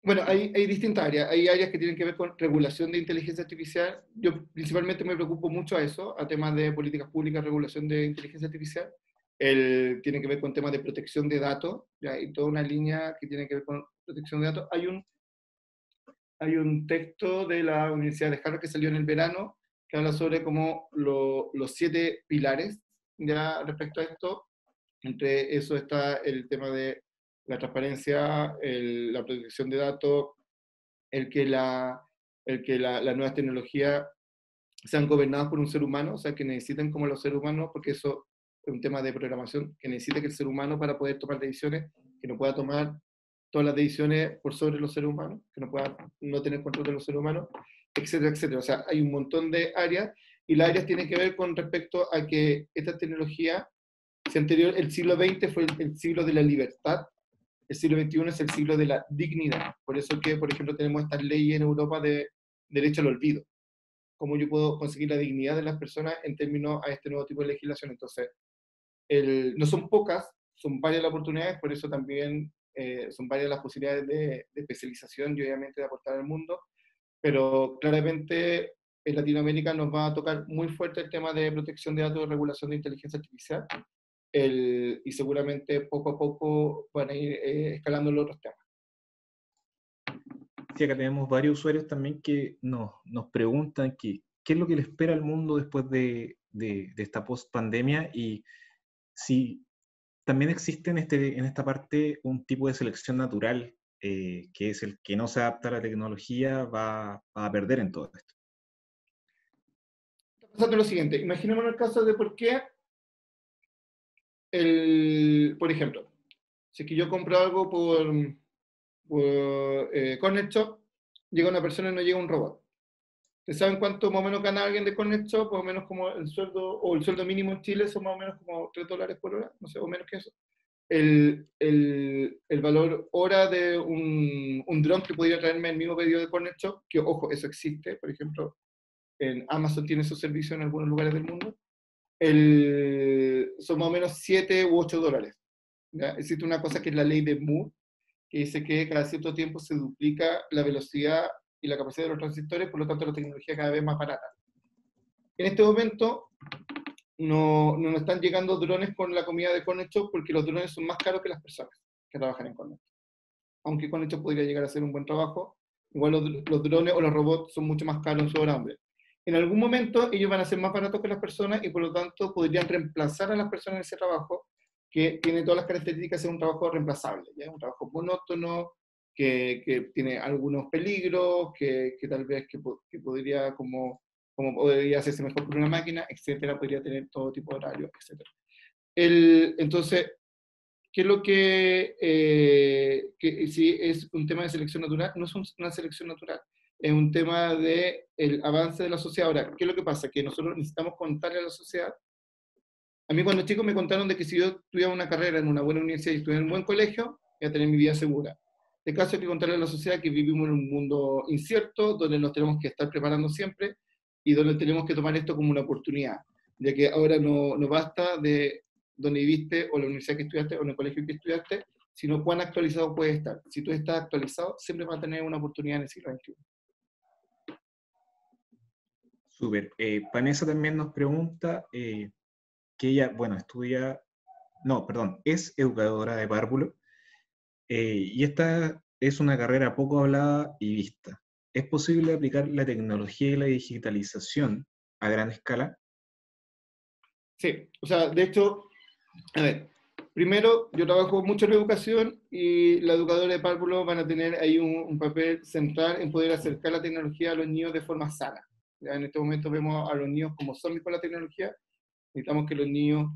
Speaker 1: Bueno, hay distintas áreas. Hay áreas que tienen que ver con regulación de inteligencia artificial. Yo principalmente me preocupo mucho a eso, a temas de políticas públicas, regulación de inteligencia artificial. Tiene que ver con temas de protección de datos, ¿ya? Hay toda una línea que tiene que ver con protección de datos. Hay un texto de la Universidad de Harvard que salió en el verano que habla sobre como los 7 pilares ya respecto a esto. Entre eso está el tema de la transparencia, la protección de datos, el que las nuevas tecnologías sean gobernadas por un ser humano, o sea, que necesiten como los seres humanos, porque eso es un tema de programación, que necesita que el ser humano para poder tomar decisiones, que no pueda tomar todas las decisiones por sobre los seres humanos, que no pueda no tener control de los seres humanos, etcétera, etcétera. O sea, hay un montón de áreas, y las áreas tienen que ver con respecto a que esta tecnología, si anterior, el siglo XX fue el siglo de la libertad, el siglo XXI es el siglo de la dignidad. Por eso que, por ejemplo, tenemos estas leyes en Europa de derecho al olvido. Cómo yo puedo conseguir la dignidad de las personas en términos a este nuevo tipo de legislación. Entonces, no son pocas, son varias las oportunidades, por eso también son varias las posibilidades de especialización y obviamente de aportar al mundo, pero claramente en Latinoamérica nos va a tocar muy fuerte el tema de protección de datos y regulación de inteligencia artificial, y seguramente poco a poco van a ir escalando los otros temas.
Speaker 2: Sí, acá tenemos varios usuarios también que nos preguntan qué es lo que le espera al mundo después de esta post-pandemia y si también existe en esta parte un tipo de selección natural, que es el que no se adapta a la tecnología va a perder en todo esto.
Speaker 1: Está pasando lo siguiente, imaginemos el caso de por qué, por ejemplo, si es que yo compro algo por Corner Shop, llega una persona y no llega un robot. ¿Ustedes saben cuánto más o menos gana alguien de Corner Shop? Más o menos como el sueldo, o el sueldo mínimo en Chile son más o menos como $3 por hora, no sé, o menos que eso. El valor hora de un dron que podría traerme el mismo pedido de Corner Shop, que ojo, eso existe, por ejemplo, en Amazon tiene su servicio en algunos lugares del mundo, son más o menos $7 u $8. ¿Ya? Existe una cosa que es la ley de Moore, que dice que cada cierto tiempo se duplica la velocidad y la capacidad de los transistores, por lo tanto la tecnología cada vez más barata. En este momento no nos están llegando drones con la comida de Corner Shop porque los drones son más caros que las personas que trabajan en Corner Shop. Aunque Corner Shop podría llegar a hacer un buen trabajo, igual los drones o los robots son mucho más caros en su hora hombre. En algún momento ellos van a ser más baratos que las personas y por lo tanto podrían reemplazar a las personas en ese trabajo que tiene todas las características de un trabajo reemplazable, ¿ya? Un trabajo monótono, que tiene algunos peligros, que tal vez que podría como podría hacerse mejor por una máquina, etcétera, podría tener todo tipo de horarios, etcétera. Entonces, ¿qué es lo que si es un tema de selección natural? No es una selección natural, es un tema del avance de la sociedad. Ahora, ¿qué es lo que pasa? Que nosotros necesitamos contarle a la sociedad. A mí cuando chico me contaron de que si yo tuviera una carrera en una buena universidad y estuviera en un buen colegio, iba a tener mi vida segura. El caso es que contarle a la sociedad que vivimos en un mundo incierto, donde nos tenemos que estar preparando siempre y donde tenemos que tomar esto como una oportunidad, ya que ahora no basta de donde viviste o la universidad que estudiaste o en el colegio que estudiaste, sino cuán actualizado puedes estar. Si tú estás actualizado, siempre vas a tener una oportunidad en el siglo XXI.
Speaker 2: Súper. Vanessa también nos pregunta que ella, bueno, es educadora de párvulo, y esta es una carrera poco hablada y vista. ¿Es posible aplicar la tecnología y la digitalización a gran escala?
Speaker 1: Sí, o sea, de hecho, a ver, primero, yo trabajo mucho en educación y la educadora de párvulo van a tener ahí un papel central en poder acercar la tecnología a los niños de forma sana. ¿Ya? En este momento vemos a los niños como zombies con la tecnología. Necesitamos que los niños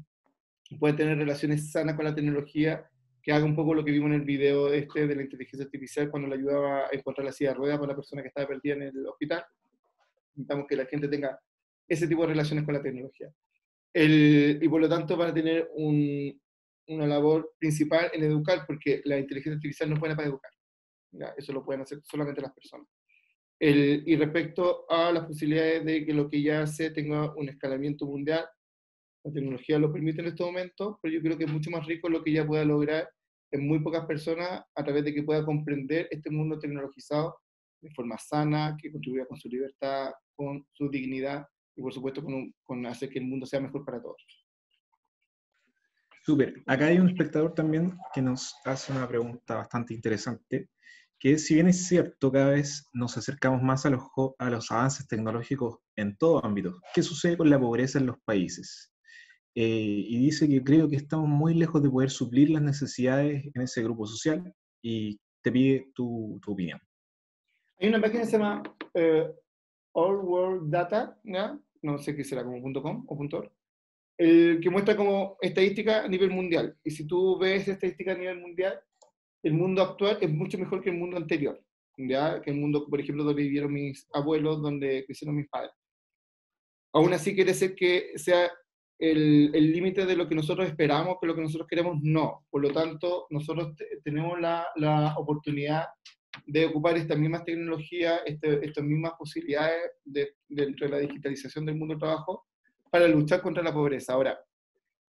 Speaker 1: puedan tener relaciones sanas con la tecnología, que haga un poco lo que vimos en el video de la inteligencia artificial cuando le ayudaba a encontrar la silla de ruedas para la persona que estaba perdida en el hospital. Necesitamos que la gente tenga ese tipo de relaciones con la tecnología. Y por lo tanto van a tener una labor principal en educar, porque la inteligencia artificial no es buena para educar. ¿Ya? Eso lo pueden hacer solamente las personas. Y respecto a las posibilidades de que lo que ya hace tenga un escalamiento mundial, la tecnología lo permite en este momento, pero yo creo que es mucho más rico lo que ella pueda lograr en muy pocas personas a través de que pueda comprender este mundo tecnologizado de forma sana, que contribuya con su libertad, con su dignidad y por supuesto con hacer que el mundo sea mejor para todos.
Speaker 2: Súper. Acá hay un espectador también que nos hace una pregunta bastante interesante, que es, si bien es cierto, cada vez nos acercamos más a los avances tecnológicos en todo ámbito, ¿qué sucede con la pobreza en los países? Y dice que creo que estamos muy lejos de poder suplir las necesidades en ese grupo social, y te pide tu opinión.
Speaker 1: Hay una página que se llama All World Data, ¿ya? No sé qué será, como .com o .org, que muestra como estadística a nivel mundial. Y si tú ves estadística a nivel mundial, el mundo actual es mucho mejor que el mundo anterior, ¿ya? Que el mundo, por ejemplo, donde vivieron mis abuelos, donde crecieron mis padres. Aún así quiere decir que sea el límite de lo que nosotros esperamos, que lo que nosotros queremos, no. Por lo tanto, nosotros tenemos la oportunidad de ocupar estas mismas tecnologías, estas mismas posibilidades dentro de la digitalización del mundo del trabajo para luchar contra la pobreza. Ahora,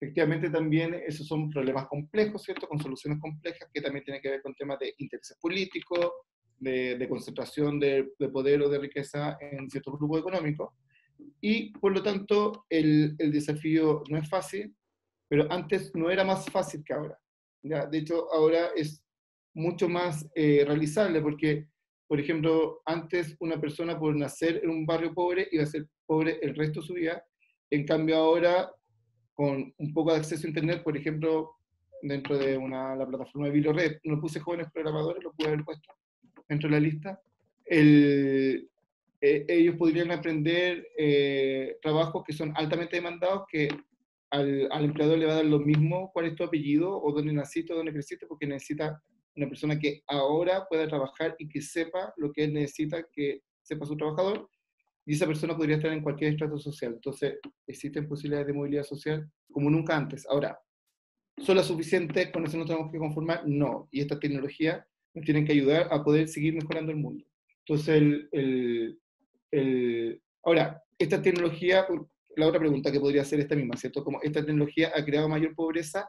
Speaker 1: efectivamente también esos son problemas complejos, ¿cierto? Con soluciones complejas que también tienen que ver con temas de intereses políticos, de concentración de poder o de riqueza en ciertos grupos económicos. Y por lo tanto el desafío no es fácil, pero antes no era más fácil que ahora. ¿Ya? De hecho, ahora es mucho más realizable porque, por ejemplo, antes una persona por nacer en un barrio pobre iba a ser pobre el resto de su vida. En cambio ahora, con un poco de acceso a Internet, por ejemplo, dentro de la plataforma de BioRed. No puse jóvenes programadores, lo pude haber puesto dentro de la lista. Ellos podrían aprender trabajos que son altamente demandados, que al empleador le va a dar lo mismo cuál es tu apellido o dónde naciste o dónde creciste, porque necesita una persona que ahora pueda trabajar y que sepa lo que él necesita que sepa su trabajador, y esa persona podría estar en cualquier estrato social. Entonces, existen posibilidades de movilidad social como nunca antes. Ahora, ¿son las suficientes? ¿Con eso nos tenemos que conformar? No. Y estas tecnologías nos tienen que ayudar a poder seguir mejorando el mundo. Entonces, ahora, esta tecnología, la otra pregunta que podría ser esta misma, ¿cierto? Como esta tecnología ha creado mayor pobreza,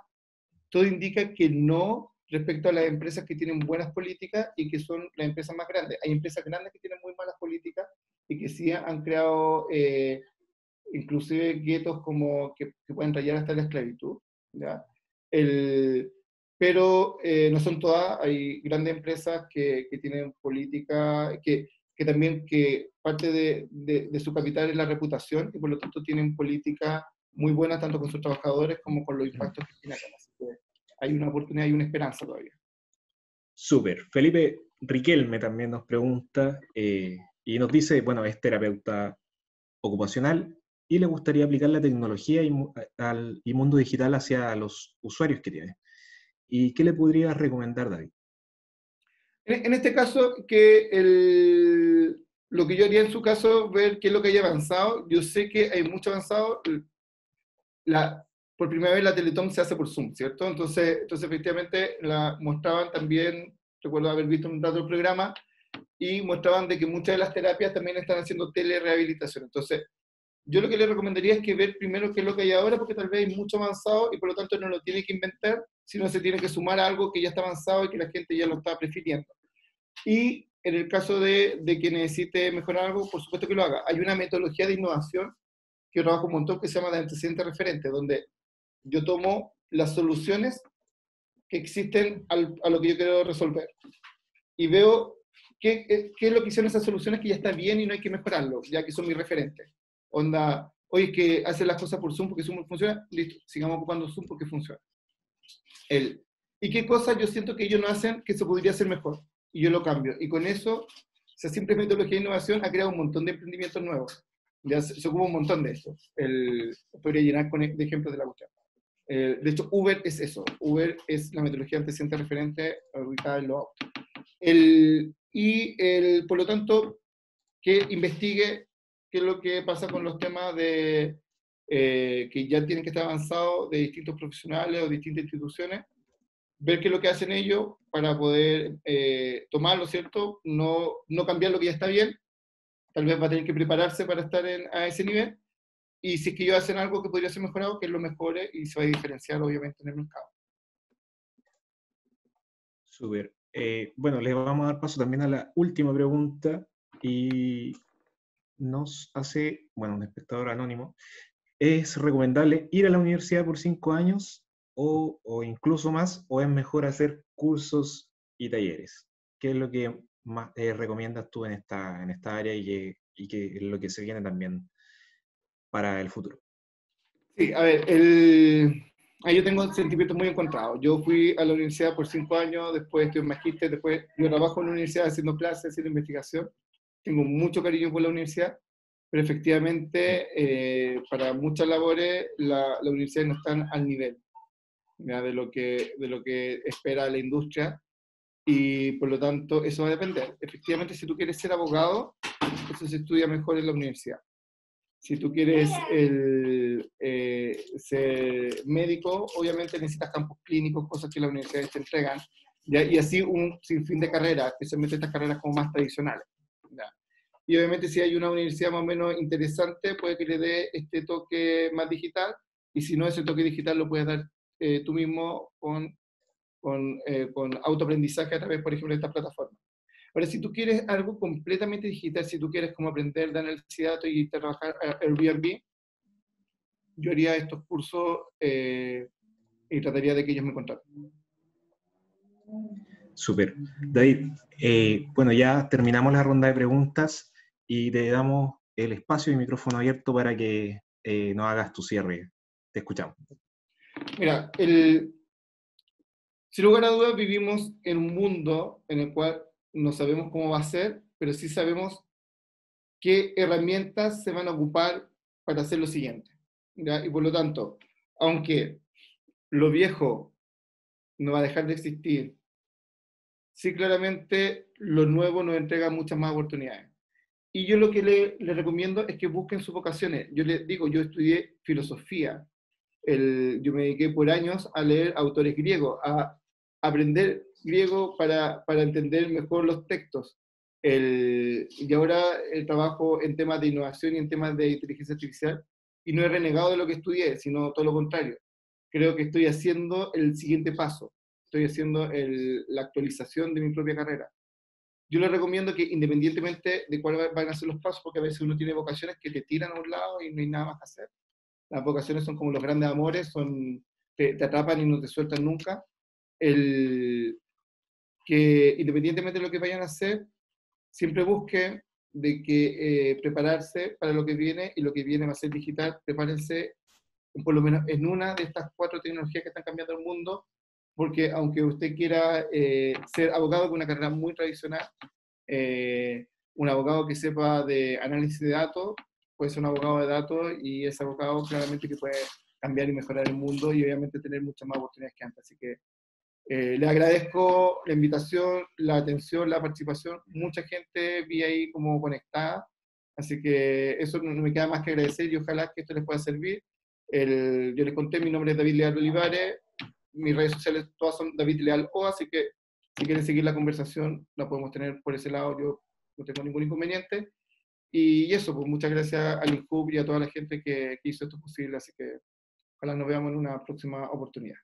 Speaker 1: todo indica que no respecto a las empresas que tienen buenas políticas y que son las empresas más grandes. Hay empresas grandes que tienen muy malas políticas y que sí han creado inclusive guetos como que pueden rayar hasta la esclavitud, ¿ya? Pero no son todas, hay grandes empresas que tienen política, que también que parte de su capital es la reputación, y por lo tanto tienen políticas muy buenas tanto con sus trabajadores como con los impactos que tienen acá. Así que hay una oportunidad y una esperanza todavía.
Speaker 2: Súper. Felipe Riquelme también nos pregunta y nos dice, bueno, es terapeuta ocupacional y le gustaría aplicar la tecnología y mundo digital hacia los usuarios que tiene. ¿Y qué le podrías recomendar, David?
Speaker 1: En este caso, lo que yo haría en su caso, ver qué es lo que haya avanzado. Yo sé que hay mucho avanzado. Por primera vez la Teletón se hace por Zoom, ¿cierto? Entonces efectivamente la mostraban también, recuerdo haber visto un rato el programa, y mostraban de que muchas de las terapias también están haciendo telerehabilitación. Entonces, yo lo que le recomendaría es que ver primero qué es lo que hay ahora, porque tal vez hay mucho avanzado y por lo tanto no lo tiene que inventar, sino se tiene que sumar a algo que ya está avanzado y que la gente ya lo está prefiriendo. Y en el caso de que necesite mejorar algo, por supuesto que lo haga. Hay una metodología de innovación que yo trabajo un montón que se llama de antecedente referente, donde yo tomo las soluciones que existen a lo que yo quiero resolver y veo qué es lo que hicieron esas soluciones que ya está bien y no hay que mejorarlo, ya que son mis referentes. Onda, oye, que hacen las cosas por Zoom porque Zoom funciona, listo, sigamos ocupando Zoom porque funciona. ¿Y qué cosas yo siento que ellos no hacen que se podría hacer mejor? Y yo lo cambio. Y con eso, esa simple metodología de innovación ha creado un montón de emprendimientos nuevos. Ya se ocupa un montón de eso. Podría llenar de ejemplos de la cuestión. De hecho, Uber es eso. Uber es la metodología antecedente referente ubicada en los autos. Por lo tanto, que investigue qué es lo que pasa con los temas de que ya tienen que estar avanzados de distintos profesionales o distintas instituciones, ver qué es lo que hacen ellos para poder tomarlo, ¿cierto? No cambiar lo que ya está bien, tal vez va a tener que prepararse para estar a ese nivel, y si es que ellos hacen algo que podría ser mejorado, que lo mejore y se va a diferenciar obviamente en el mercado.
Speaker 2: Súper. Bueno, les vamos a dar paso también a la última pregunta y nos hace, bueno, un espectador anónimo, ¿es recomendable ir a la universidad por 5 años o incluso más, o es mejor hacer cursos y talleres? ¿Qué es lo que más recomiendas tú en esta área y qué es lo que se viene también para el futuro?
Speaker 1: Sí, a ver, ahí yo tengo sentimientos muy encontrados. Yo fui a la universidad por 5 años, después estoy en magíster, después yo trabajo en la universidad haciendo clases, haciendo investigación. Tengo mucho cariño por la universidad, pero efectivamente para muchas labores la universidad no están al nivel, ¿ya? de lo que espera la industria, y por lo tanto eso va a depender. Efectivamente, si tú quieres ser abogado, eso se estudia mejor en la universidad. Si tú quieres ser médico, obviamente necesitas campos clínicos, cosas que las universidades te entregan, ¿ya? Y así un sinfín de carreras, especialmente estas carreras como más tradicionales, ¿ya? Y obviamente si hay una universidad más o menos interesante, puede que le dé este toque más digital, y si no, ese toque digital lo puedes dar tú mismo con autoaprendizaje a través, por ejemplo, de estas plataformas. Ahora, si tú quieres algo completamente digital, si tú quieres como aprender de análisis de datos y trabajar a Airbnb, yo haría estos cursos y trataría de que ellos me contraten.
Speaker 2: Súper. David, bueno, ya terminamos la ronda de preguntas y te damos el espacio y micrófono abierto para que nos hagas tu cierre. Te escuchamos.
Speaker 1: Mira, Sin lugar a dudas vivimos en un mundo en el cual no sabemos cómo va a ser, pero sí sabemos qué herramientas se van a ocupar para hacer lo siguiente, ¿ya? Y por lo tanto, aunque lo viejo no va a dejar de existir, sí claramente lo nuevo nos entrega muchas más oportunidades. Y yo lo que le recomiendo es que busquen sus vocaciones. Yo les digo, yo estudié filosofía. Yo me dediqué por años a leer autores griegos, a aprender griego para entender mejor los textos. Y ahora trabajo en temas de innovación y en temas de inteligencia artificial, y no he renegado de lo que estudié, sino todo lo contrario. Creo que estoy haciendo el siguiente paso, estoy haciendo la actualización de mi propia carrera. Yo les recomiendo que independientemente de cuáles van a ser los pasos, porque a veces uno tiene vocaciones que te tiran a un lado y no hay nada más que hacer. Las vocaciones son como los grandes amores, te atrapan y no te sueltan nunca. Que independientemente de lo que vayan a hacer, siempre busquen de que prepararse para lo que viene, y lo que viene va a ser digital. Prepárense por lo menos en una de estas 4 tecnologías que están cambiando el mundo, porque aunque usted quiera ser abogado con una carrera muy tradicional, un abogado que sepa de análisis de datos puede ser un abogado de datos, y ese abogado claramente que puede cambiar y mejorar el mundo, y obviamente tener muchas más oportunidades que antes. Así que le agradezco la invitación, la atención, la participación. Mucha gente vi ahí como conectada, así que eso no me queda más que agradecer, y ojalá que esto les pueda servir. Yo les conté, mi nombre es David Leal Olivares, mis redes sociales todas son David Leal O, así que si quieren seguir la conversación la podemos tener por ese lado, yo no tengo ningún inconveniente. Y eso, pues muchas gracias al INCUB y a toda la gente que hizo esto posible, así que ojalá nos veamos en una próxima oportunidad.